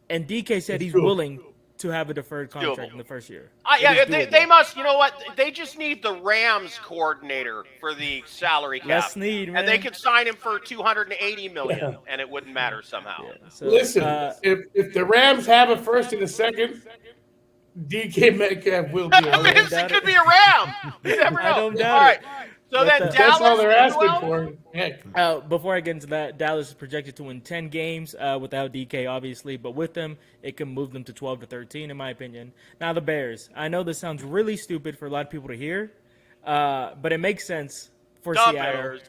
And DK said he's willing to have a deferred contract in the first year. Yeah, they must. You know what? They just need the Rams coordinator for the salary cap. Less need, man. And they could sign him for $280 million, and it wouldn't matter somehow. Yeah, so, Listen, if the Rams have a first and a second, DK Metcalf will be. I mean, it could be a Ram. You never know. I don't doubt All right. it. So then But, Dallas. That's all they're asking well, for. Heck, Before I get into that, Dallas is projected to win 10 games without DK, obviously, but with them, it can move them to 12 to 13, in my opinion. Now, the Bears. I know this sounds really stupid for a lot of people to hear, but it makes sense for The Seattle. Bears.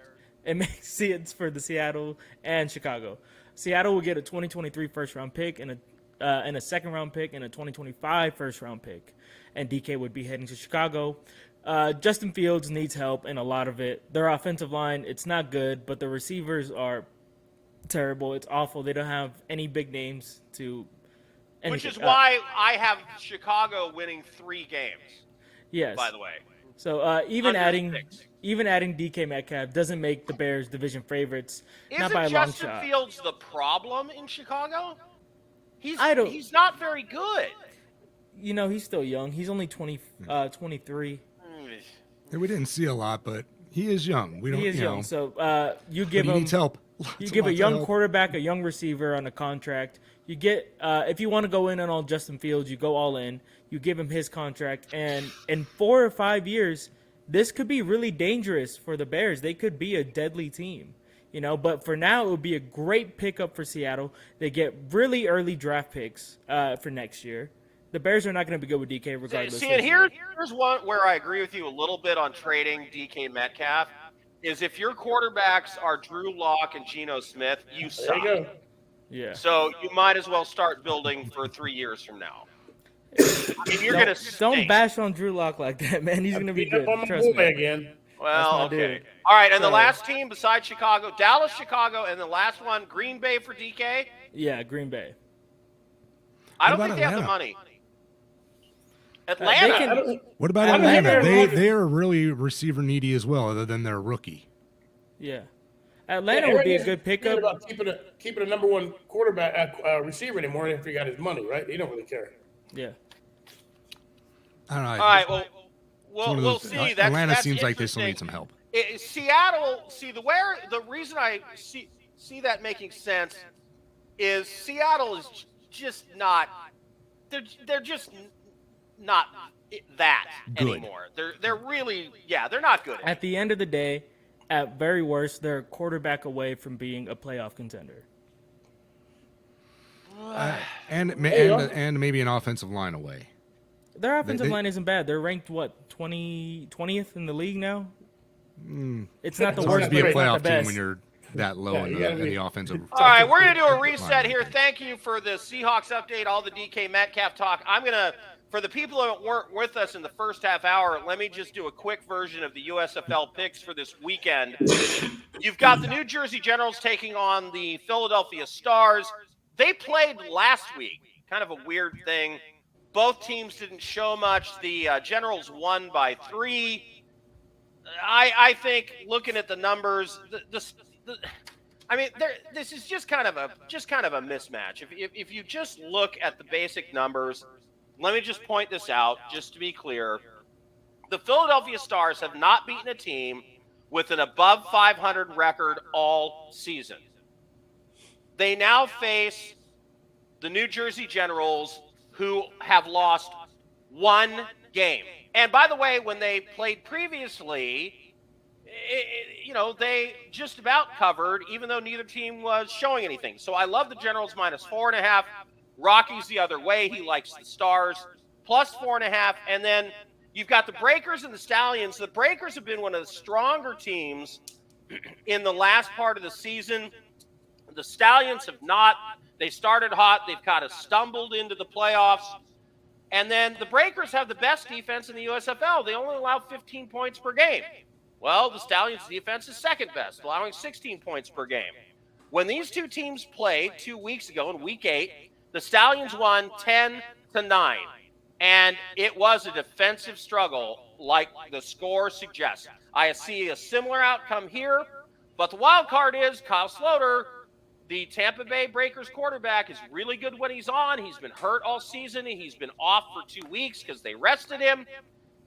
It makes sense for the Seattle and Chicago. Seattle will get a 2023 first-round pick and a second-round pick and a 2025 first-round pick, and DK would be heading to Chicago. Justin Fields needs help, and a lot of it. Their offensive line, it's not good, but the receivers are terrible. It's awful. They don't have any big names to anything. Which is why I have Chicago winning 3 games. Yes. By the way. So even Under adding 6. DK Metcalf doesn't make the Bears division favorites. Not by a Isn't long Justin shot. Fields the problem in Chicago? He's not very good. You know, he's still young. He's only 23. We didn't see a lot, but he is young. We don't. He is you young. know, So you give but he him needs help. You give a young quarterback, a young receiver on a contract. You get if you want to go in on all Justin Fields, you go all in. You give him his contract, and in 4 or 5 years, this could be really dangerous for the Bears. They could be a deadly team, you know. But for now, it would be a great pickup for Seattle. They get really early draft picks for next year. The Bears are not going to be good with DK regardless. See, and here's one where I agree with you a little bit on trading DK Metcalf. Is if your quarterbacks are Drew Lock and Geno Smith, you suck. there you go. Yeah. So you might as well start building for 3 years from now. I mean, you're gonna Don't stink. bash on Drew Lock like that, man. He's going to be Beat up good. on my Trust boy me. again. Well, my okay. dude. All right, and the So- last team besides Chicago, Dallas, Chicago, and the last one, Green Bay for DK. Yeah, Green Bay. I don't What think about they have the Atlanta? money. Atlanta. They can- What about I don't think Atlanta? they're- They're really receiver needy as well, other than their rookie. Yeah. Atlanta would be a good pickup. About keeping a number one quarterback receiver anymore if he got his money, right? He don't really care. Yeah. I don't know. All right, well, It's one of we'll those- see. Atlanta That's seems like they still need interesting. some help. Seattle, the reason I see that making sense is Seattle is just not. They're just not that Good. anymore. They're really they're not good. At the end of the day, at very worst, they're a quarterback away from being a playoff contender. And maybe an offensive line away. Their offensive they- line isn't bad. They're ranked, 20th in the league now? It's not the It's hard worst, to be but a it's not playoff the team best. when you're that low in you gotta the be- offensive. All right, we're going to do a reset here. Thank you for the Seahawks update, all the DK Metcalf talk. I'm going to, for the people that weren't with us in the first half hour, let me just do a quick version of the USFL picks for this weekend. You've got the New Jersey Generals taking on the Philadelphia Stars. They played last week. Kind of a weird thing. Both teams didn't show much. The Generals won by 3. I think looking at the numbers, this is just kind of a mismatch. If you just look at the basic numbers, let me just point this out, just to be clear. The Philadelphia Stars have not beaten a team with an above 500 record all season. They now face the New Jersey Generals, who have lost 1 game. And by the way, when they played previously, they just about covered, even though neither team was showing anything. So I love the Generals minus 4.5. Rocky's the other way. He likes the Stars plus 4.5. And then you've got the Breakers and the Stallions. The Breakers have been one of the stronger teams in the last part of the season. The Stallions have not. They started hot. They've kind of stumbled into the playoffs. And then the Breakers have the best defense in the USFL. They only allow 15 points per game. Well, the Stallions' defense is second best, allowing 16 points per game. When these two teams played 2 weeks ago in Week 8, the Stallions won 10-9. And it was a defensive struggle like the score suggests. I see a similar outcome here. But the wild card is Kyle Sloter, the Tampa Bay Breakers quarterback, is really good when he's on. He's been hurt all season. He's been off for 2 weeks because they rested him.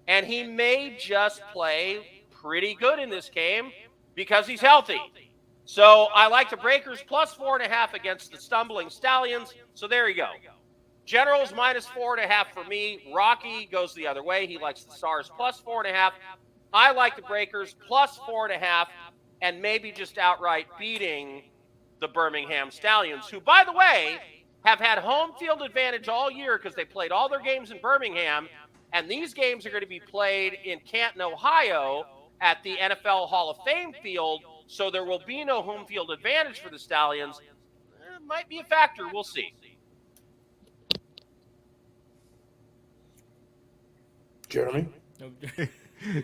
And he may just play pretty good in this game because he's healthy. So I like the Breakers plus 4.5 against the stumbling Stallions. So there you go. Generals minus 4.5 for me. Rocky goes the other way. He likes the Stars plus 4.5. I like the Breakers plus 4.5 and maybe just outright beating the Birmingham Stallions, who, by the way, have had home field advantage all year because they played all their games in Birmingham, and these games are going to be played in Canton, Ohio at the NFL Hall of Fame field, so there will be no home field advantage for the Stallions. Might be a factor. We'll see. Jeremy?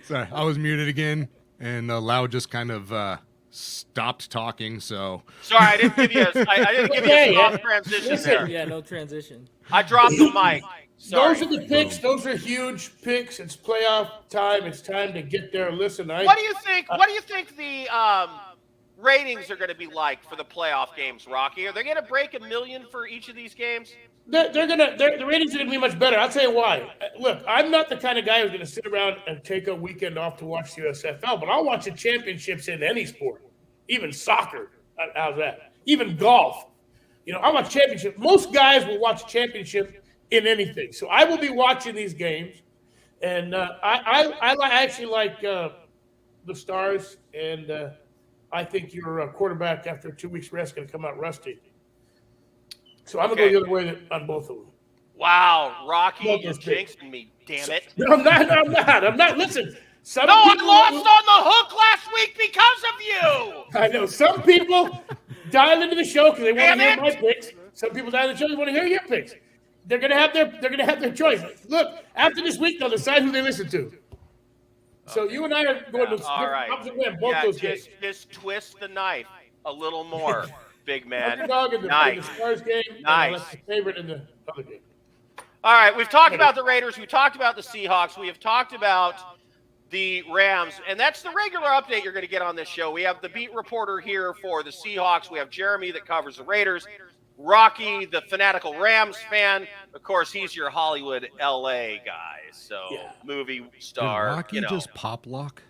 Sorry, I was muted again, and Lau just kind of stopped talking. So sorry, I didn't give you a soft transition there. Yeah, no transition. I dropped the mic. Sorry. Those are the picks. Those are huge picks. It's playoff time. It's time to get there. Listen, what do you think? What do you think the ratings are going to be like for the playoff games, Rocky? Are they going to break 1 million for each of these games? The ratings are gonna be much better. I'll tell you why. Look, I'm not the kind of guy who's gonna sit around and take a weekend off to watch the USFL, but I'll watch the championships in any sport, even soccer. How's that? Even golf. I watch championship. Most guys will watch a championship in anything. So I will be watching these games, and I actually like the Stars, and I think your quarterback after 2 weeks rest going to come out rusty. So I'm going to go the other way on both of them. Wow, Rocky, you're jinxing me, damn it. No, I'm not. Listen. I lost on the hook last week because of you. I know. Some people dial into the show because they want to hear my picks. Some people dial into the show, they want to hear your picks. They're going to have their choice. Look, after this week, they'll decide who they listen to. So you and I are going to opposite way on both those games. Just twist the knife a little more. Big man. Underdog in the Stars game. Nice. That's the favorite in the other game. All right, we've talked about the Raiders. We've talked about the Seahawks. We have talked about the Rams, and that's the regular update you're going to get on this show. We have the beat reporter here for the Seahawks. We have Jeremy that covers the Raiders. Rocky, the fanatical Rams fan. Of course, he's your Hollywood, L.A. guy. So, movie star. Did Rocky just pop lock?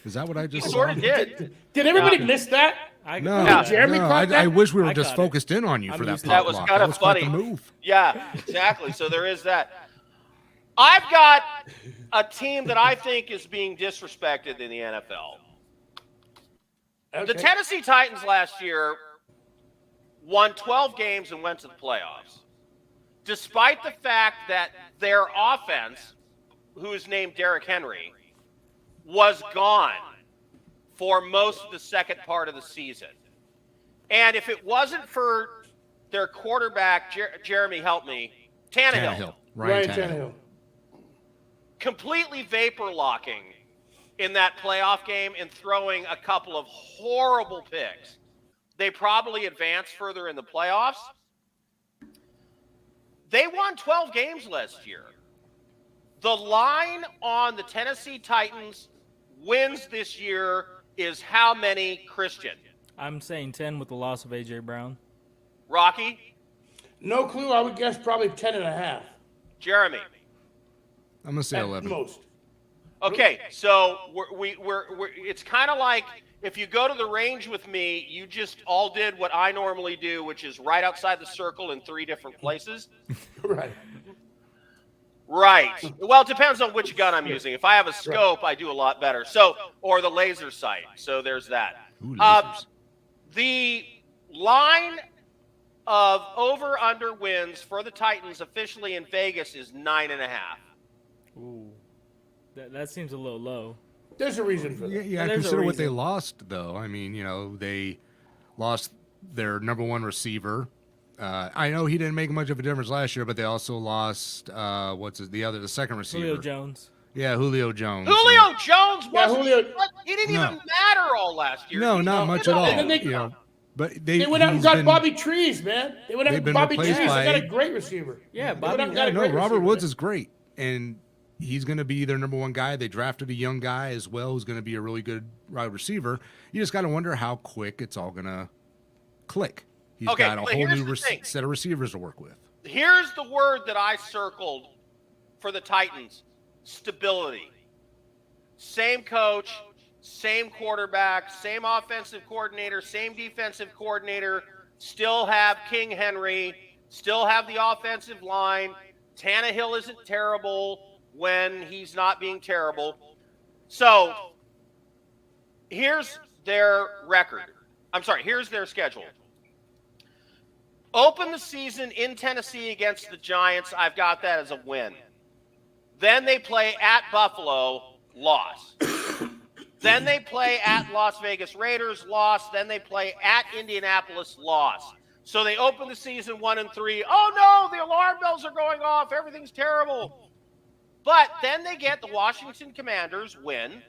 Is that what I just saw? Sort of did. Did everybody miss that? Jeremy I wish we were just focused in on you for that pop That was lock. kind of funny. Quite the move. Yeah, exactly. So there is that. I've got a team that I think is being disrespected in the NFL. Okay. The Tennessee Titans last year won 12 games and went to the playoffs, despite the fact that their offense, who is named Derrick Henry, was gone for most of the second part of the season. And if it wasn't for their quarterback, Jeremy, help me, Tannehill. Ryan Tannehill. Completely vapor locking in that playoff game and throwing a couple of horrible picks, they probably advanced further in the playoffs. They won 12 games last year. The line on the Tennessee Titans wins this year is how many, Christian? I'm saying 10 with the loss of A.J. Brown. Rocky? No clue. I would guess probably 10.5. Jeremy? I'm going to say 11. Most. Okay, so we're it's kind of like if you go to the range with me, you just all did what I normally do, which is right outside the circle in 3 different places. Right. Right. Well, it depends on which gun I'm using. If I have a scope, I do a lot better. Or the laser sight. So there's that. The line of over/under wins for the Titans officially in Vegas is 9.5. Ooh, that seems a little low. There's a reason for that. Yeah, consider what they lost, though. I mean, they lost their number one receiver. I know he didn't make much of a difference last year, but they also lost the second receiver, Julio Jones. Yeah, Julio Jones. Julio Jones wasn't. He didn't even matter all last year. No, not much at all. But they went out and got Bobby Trees, man. They went out and Bobby Trees. They got a great receiver. Yeah, Robert Woods is great, and he's going to be their number one guy. They drafted a young guy as well who's going to be a really good wide receiver. You just got to wonder how quick it's all going to click. He's got a whole new set of receivers to work with. Here's the word that I circled for the Titans: stability. Same coach, same quarterback, same offensive coordinator, same defensive coordinator, still have King Henry, still have the offensive line. Tannehill isn't terrible when he's not being terrible. So here's their record. Here's their schedule. Open the season in Tennessee against the Giants. I've got that as a win. Then they play at Buffalo, loss. Then they play at Las Vegas Raiders, loss. Then they play at Indianapolis, loss. So they open the season 1-3. Oh no, the alarm bells are going off. Everything's terrible. But then they get the Washington Commanders, win.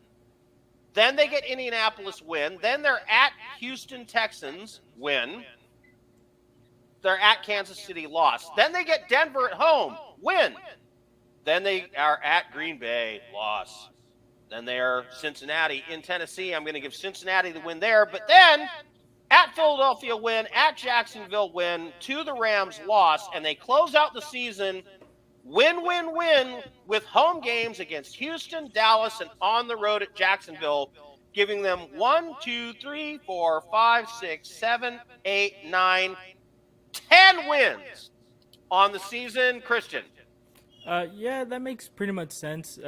Then they get Indianapolis, win. Then they're at Houston Texans, win. They're at Kansas City, loss. Then they get Denver at home, win. Then they are at Green Bay, loss. Then they are Cincinnati in Tennessee. I'm going to give Cincinnati the win there. But then at Philadelphia, win. At Jacksonville, win. To the Rams, loss. And they close out the season win with home games against Houston, Dallas, and on the road at Jacksonville, giving them 1, 2, 3, 4, 5, 6, 7, 8, 9, 10 wins on the season. Christian. Yeah, that makes pretty much sense.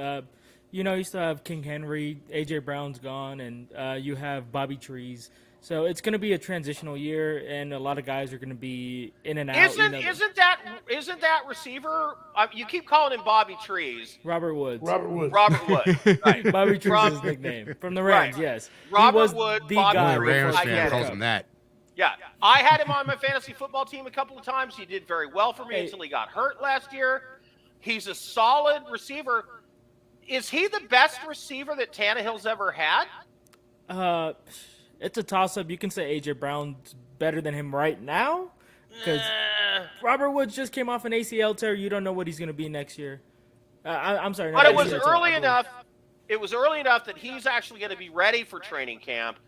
You still have King Henry, A.J. Brown's gone, and you have Bobby Trees. So it's going to be a transitional year, and a lot of guys are going to be in and out. Isn't that receiver? You keep calling him Bobby Trees. Robert Woods. Right. Bobby Trees is his nickname from the Rams. Right. Yes. Robert Woods. The guy. Rams fan calls him that. Yeah, I had him on my fantasy football team a couple of times. He did very well for me until he got hurt last year. He's a solid receiver. Is he the best receiver that Tannehill's ever had? It's a toss-up. You can say A.J. Brown's better than him right now because Robert Woods just came off an ACL tear. You don't know what he's going to be next year. I'm sorry. But it was early enough. It was early enough that he's actually going to be ready for training camp.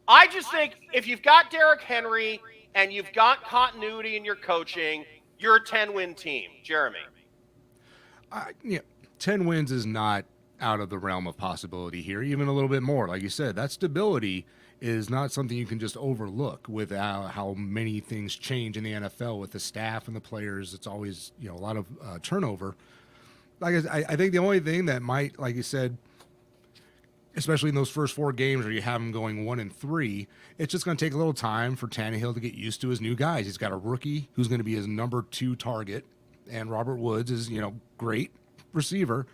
I just think if you've got Derrick Henry and you've got continuity in your coaching, you're a 10-win team. Jeremy. 10 wins is not out of the realm of possibility here, even a little bit more. Like you said, that stability is not something you can just overlook with how many things change in the NFL with the staff and the players. It's always, a lot of turnover. Like I think the only thing that might, like you said, especially in those first 4 games where you have them going 1-3, it's just going to take a little time for Tannehill to get used to his new guys. He's got a rookie who's going to be his number 2 target, and Robert Woods is, great receiver,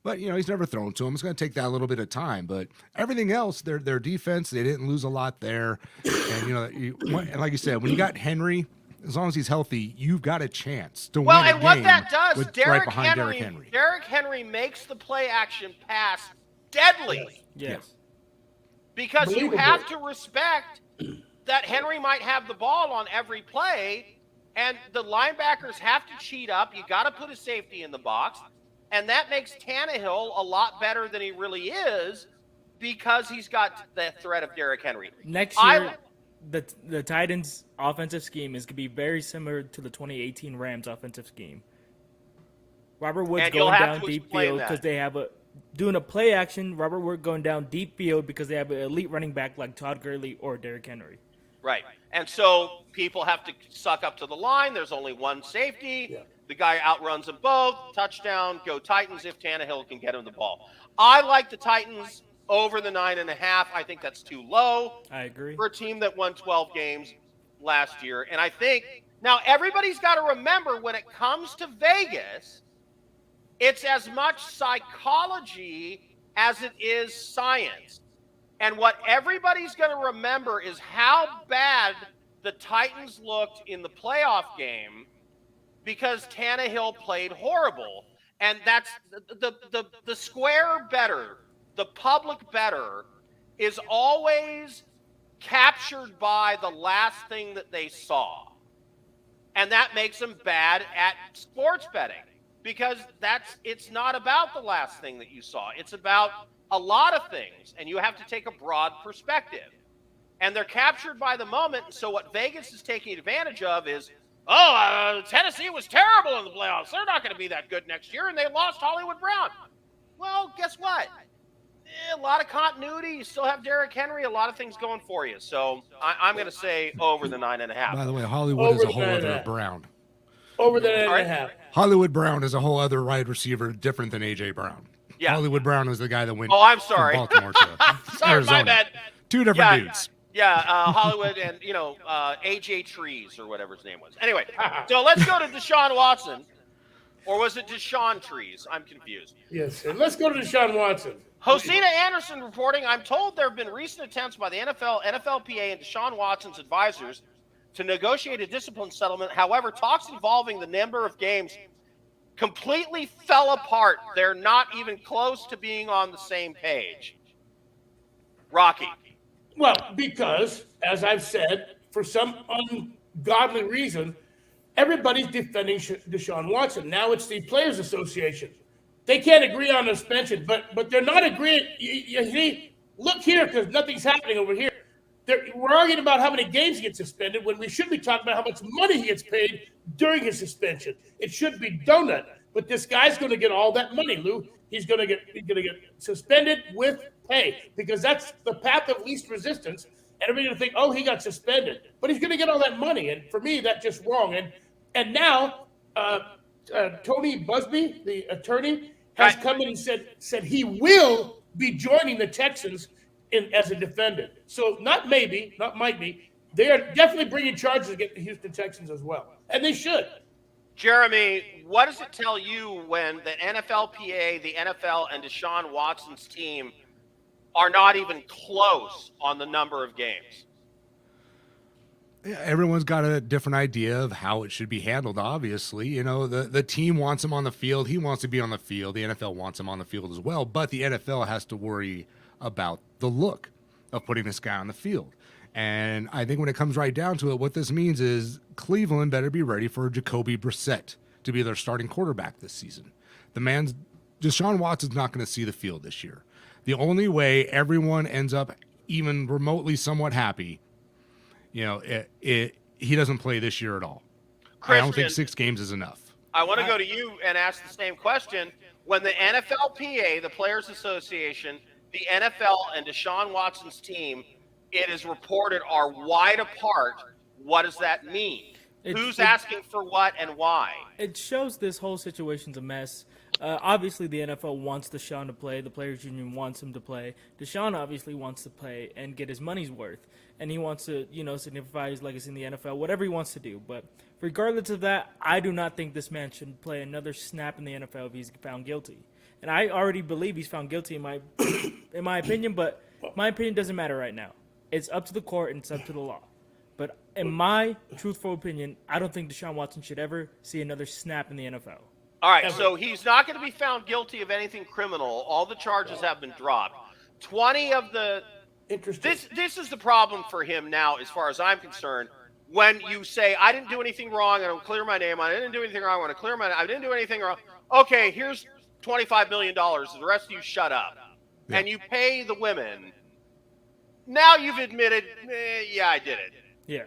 but he's never thrown to him. It's going to take that a little bit of time, but everything else, their defense, they didn't lose a lot there, and and like you said, when you got Henry, as long as he's healthy, you've got a chance to win a game. Well, and what that does, Derrick Henry makes the play action pass deadly. Yes. Because you have to respect that Henry might have the ball on every play, and the linebackers have to cheat up. You got to put a safety in the box, and that makes Tannehill a lot better than he really is because he's got the threat of Derrick Henry. Next year, the Titans' offensive scheme is going to be very similar to the 2018 Rams' offensive scheme. Robert Woods going down deep field because they have doing a play action. Robert Woods going down deep field because they have an elite running back like Todd Gurley or Derrick Henry. Right. And so people have to suck up to the line. There's only one safety. Yeah. The guy outruns them both. Touchdown. Go Titans if Tannehill can get him the ball. I like the Titans over the 9.5. I think that's too low. I agree. For a team that won 12 games last year. And I think now everybody's got to remember when it comes to Vegas, it's as much psychology as it is science. And what everybody's going to remember is how bad the Titans looked in the playoff game because Tannehill played horrible. And that's the square better, the public better, is always captured by the last thing that they saw. And that makes them bad at sports betting because it's not about the last thing that you saw. It's about a lot of things, and you have to take a broad perspective. And they're captured by the moment. So what Vegas is taking advantage of is, Tennessee was terrible in the playoffs. They're not going to be that good next year, and they lost Hollywood Brown. Well, guess what? A lot of continuity. You still have Derrick Henry. A lot of things going for you. So I'm going to say over the 9.5. By the way, Hollywood is a whole other Brown. Over the 9.5. Hollywood Brown is a whole other wide receiver, different than A.J. Brown. Yeah. Hollywood Brown was the guy that went Oh, I'm from sorry. Baltimore to Sorry, Arizona. my bad. Two different dudes. Yeah, Hollywood and, AJ Trees or whatever his name was. Anyway, so let's go to Deshaun Watson. Or was it Deshaun Trees? I'm confused. Yes, and let's go to Deshaun Watson. Josina Anderson reporting, I'm told there have been recent attempts by the NFL, NFLPA, and Deshaun Watson's advisors to negotiate a discipline settlement. However, talks involving the number of games completely fell apart. They're not even close to being on the same page. Rocky. Well, because, as I've said, for some ungodly reason, everybody's defending Deshaun Watson. Now it's the Players Association. They can't agree on a suspension, but they're not agreeing. You see, look here, because nothing's happening over here. We're arguing about how many games he gets suspended when we should be talking about how much money he gets paid during his suspension. It should be donut. But this guy's going to get all that money, Lou. He's going to get suspended with pay because that's the path of least resistance. And everybody's going to think, oh, he got suspended. But he's going to get all that money. And for me, that's just wrong. And now Tony Busby, the attorney, has come in and said he will be joining the Texans as a defendant. So not maybe, not might be. They are definitely bringing charges against the Houston Texans as well. And they should. Jeremy, what does it tell you when the NFLPA, the NFL, and Deshaun Watson's team are not even close on the number of games? Yeah, everyone's got a different idea of how it should be handled, obviously. You know, the team wants him on the field. He wants to be on the field. The NFL wants him on the field as well. But the NFL has to worry about the look of putting this guy on the field. And I think when it comes right down to it, what this means is Cleveland better be ready for Jacoby Brissett to be their starting quarterback this season. Deshaun Watson's not going to see the field this year. The only way everyone ends up even remotely somewhat happy, he doesn't play this year at all. Christian, I don't think 6 games is enough. I want to go to you and ask the same question. When the NFLPA, the Players Association, the NFL, and Deshaun Watson's team, it is reported, are wide apart, what does that mean? Who's asking for what and why? It shows this whole situation's a mess. Obviously, the NFL wants Deshaun to play. The Players Union wants him to play. Deshaun obviously wants to play and get his money's worth. And he wants to, signify his legacy in the NFL, whatever he wants to do. But regardless of that, I do not think this man should play another snap in the NFL if he's found guilty. And I already believe he's found guilty in my opinion, but my opinion doesn't matter right now. It's up to the court and it's up to the law. But in my truthful opinion, I don't think Deshaun Watson should ever see another snap in the NFL. All right, so he's not going to be found guilty of anything criminal. All the charges have been dropped. 20 of the this is the problem for him now, as far as I'm concerned. When you say, I didn't do anything wrong, I don't clear my name, I didn't do anything wrong, I want to clear my name, I didn't do anything wrong. Okay, here's $25 million. The rest of you shut up. Yeah. And you pay the women. Now you've admitted, yeah, I did it. Yeah.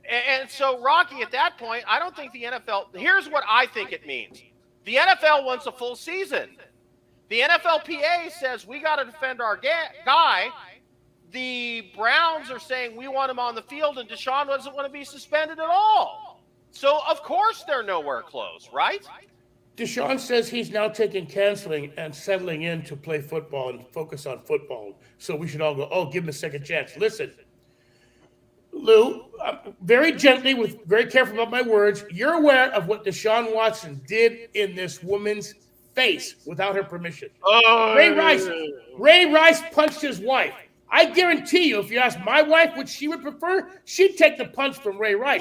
And so, Rocky, at that point, I don't think the NFL – here's what I think it means. The NFL wants a full season. The NFLPA says we got to defend our guy. The Browns are saying we want him on the field, and Deshaun doesn't want to be suspended at all. So, of course, they're nowhere close, right? Deshaun says he's now taking canceling and settling in to play football and focus on football. So we should all go, oh, give him a second chance. Listen, Lou, very gently, very careful about my words, you're aware of what Deshaun Watson did in this woman's face without her permission. Oh. Ray Rice punched his wife. I guarantee you, if you ask my wife what she would prefer, she'd take the punch from Ray Rice.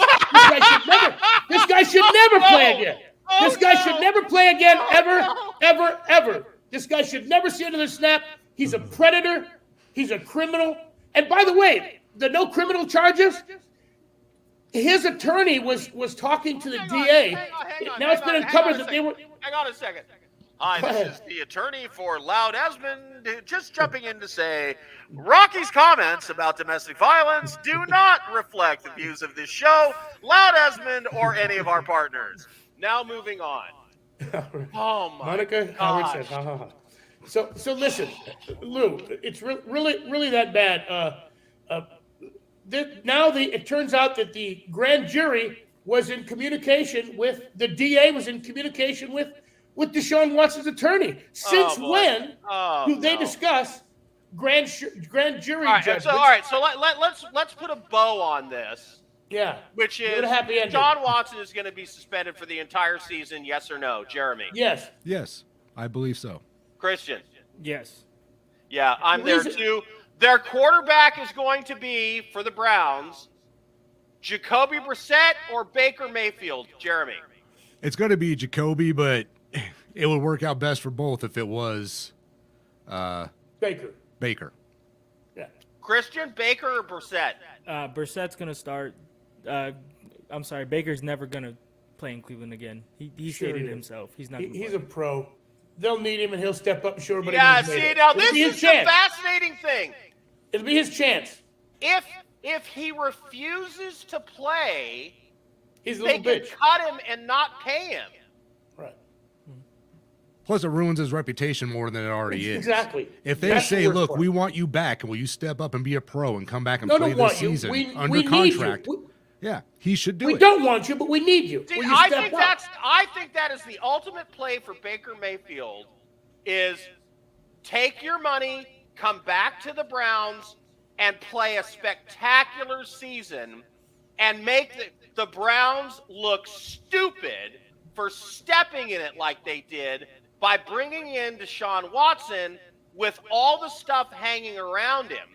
This guy should never play again. This guy should never play again, ever. This guy should never see another snap. He's a predator. He's a criminal. And by the way, the no criminal charges, his attorney was talking to the DA. Now it's been uncovered that they were... Hang on a second. Hi, this is the attorney for Loud Esmond, just jumping in to say, Rocky's comments about domestic violence do not reflect the views of this show, Loud Esmond, or any of our partners. Now moving on. Oh my Monica gosh. Howard said, ha ha ha. So listen, Lou, it's really that bad. It turns out that the grand jury was in communication with the DA, was in communication with with Deshaun Watson's attorney. Since when do they no. discuss grand jury judgments? All right. So let's put a bow on this. Yeah. Which Give it is a happy ending. John Watson is going to be suspended for the entire season. Yes or no, Jeremy? Yes. Yes, I believe so. Christian? Yes. Yeah, I'm there too. Their quarterback is going to be, for the Browns, Jacoby Brissett or Baker Mayfield, Jeremy? It's going to be Jacoby, but it would work out best for both if it was Baker. Yeah. Christian, Baker, or Brissett? Brissett's going to start. I'm sorry, Baker's never going to play in Cleveland again. He stated himself. He's not. He's a pro. They'll need him, and he'll step up and show everybody. Yeah, see, now this is the fascinating thing. It'll be his chance. If he refuses to play, they can cut him and not pay him. Right. Plus, it ruins his reputation more than it already is. Exactly. If they say, "Look, we want you back, and will you step up and be a pro and come back and play this season under contract?" Yeah, he should do it. We don't want you, but we need you. See, I think that is the ultimate play for Baker Mayfield is take your money, come back to the Browns, and play a spectacular season and make the Browns look stupid for stepping in it like they did by bringing in Deshaun Watson with all the stuff hanging around him.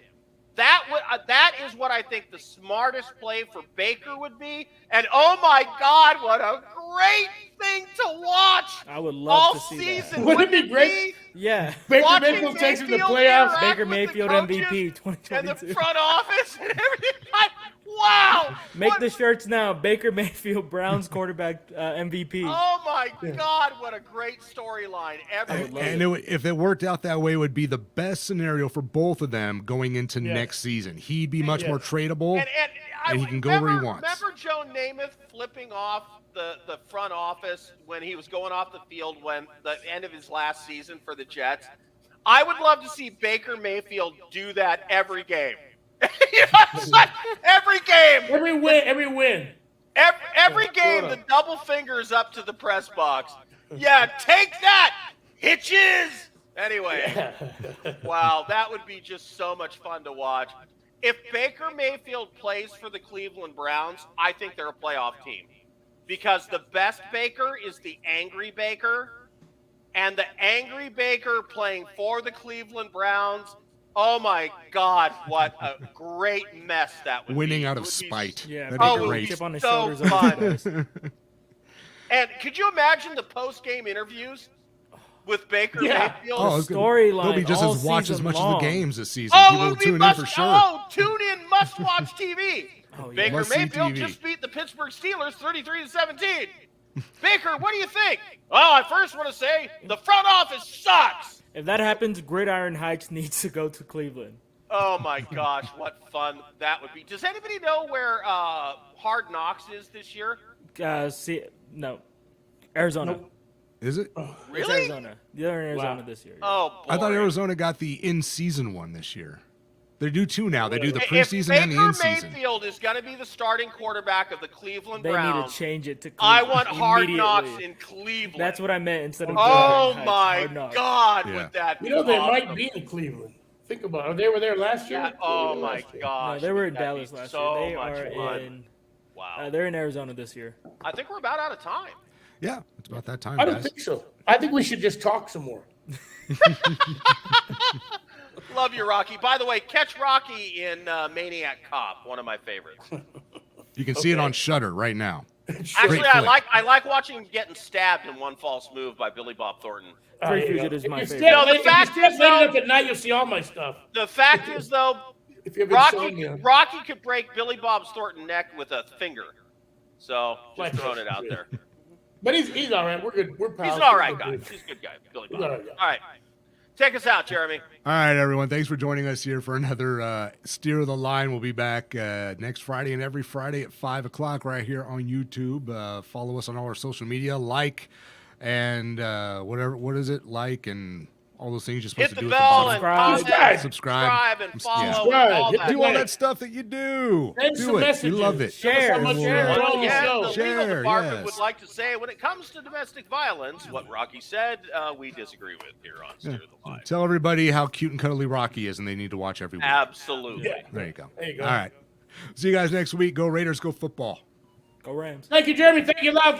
That is what I think the smartest play for Baker would be. And oh my God, what a great thing to watch! I would love to see season. that. Wouldn't it be great? Yeah. Baker Mayfield takes him to the playoffs. Baker Mayfield MVP 2022. And the front office and everything. Wow! Make the shirts now. Baker Mayfield, Browns quarterback MVP. Oh my God! What a great storyline! If it worked out that way, it would be the best scenario for both of them going into next season. He'd be much more tradable, and he can go where he wants. Remember Joe Namath flipping off the front office when he was going off the field when the end of his last season for the Jets? I would love to see Baker Mayfield do that every game. Every game. Every win. Every game, the double fingers up to the press box. Yeah, take that, hitches. Anyway, wow, that would be just so much fun to watch. If Baker Mayfield plays for the Cleveland Browns, I think they're a playoff team. Because the best Baker is the angry Baker. And the angry Baker playing for the Cleveland Browns, oh my God, what a great mess that would Winning be. out of spite. Yeah, that'd be great. Chip on his So shoulders fun. And could you imagine the post-game interviews with Baker Mayfield? Storyline. They'll be just all as watch as much long. of the games this season. People will tune in for sure. Oh, tune in, must-watch TV. Baker Must-see Mayfield TV. just beat the Pittsburgh Steelers 33-17. Baker, what do you think? Well, I first want to say the front office sucks. If that happens, Gridiron Heights needs to go to Cleveland. Oh my gosh, what fun that would be. Does anybody know where Hard Knocks is this year? No. Arizona. Nope. Is it? It's Arizona. They're in Arizona this year. Yeah. Oh, boy. I thought Arizona got the in-season one this year. They do two now. They do the preseason and the in-season. If Baker Mayfield is going to be the starting quarterback of the Cleveland They Browns, need to change it to I Cleveland. want Hard Knocks immediately. in Cleveland. That's what I meant instead of Oh Gridiron Heights, my Hard Knocks. God, Yeah. would that be You know they awesome. might be in Cleveland. Think about it. They were there last year. Yeah, oh my No, gosh. they were in that'd Dallas be last so year. They much are fun. in. Wow. They're in Arizona this year. I think we're about out of time. Yeah, it's about that time, I don't guys. think so. I think we should just talk some more. Love you, Rocky. By the way, catch Rocky in Maniac Cop, one of my favorites. You can see it on Shudder right now. Actually, Great flick. I like watching him getting stabbed in one false move by Billy Bob Thornton. Free There you Fugitive go. is my If you favorite. stay- No, the if you fact stay is, late though- enough at night, you'll see all my stuff. The fact is, though, If you have insomnia. Rocky could break Billy Bob Thornton's neck with a finger. So, Like just throwing it out there. But he's all right. We're good. We're pals. He's an all right We're guy. good. He's a good guy, Billy He's Bob. all right guy. All right. Take us out, Jeremy. All right, everyone. Thanks for joining us here for another Steer of the Line. We'll be back next Friday and every Friday at 5 o'clock right here on YouTube. Follow us on all our social media. Like and whatever. What is it? Like and all those things you're supposed Hit to the do at the bell bottom. and Subscribe. Subscribe. and follow. Yeah. Subscribe. And all Hit that. Do all that stuff that you do. Send some Do it. messages. We love it. Share. Tell us how much Share. you're Once enjoying the again, show. the legal Share, department yes. would like to say, when it comes to domestic violence, what Rocky said, we disagree with here on Steer the Line. Tell everybody how cute and cuddly Rocky is, and they need to watch every week. Absolutely. Yeah. There you go. There you go. All right. See you guys next week. Go Raiders. Go football. Go Rams. Thank you, Jeremy. Thank you, Loud.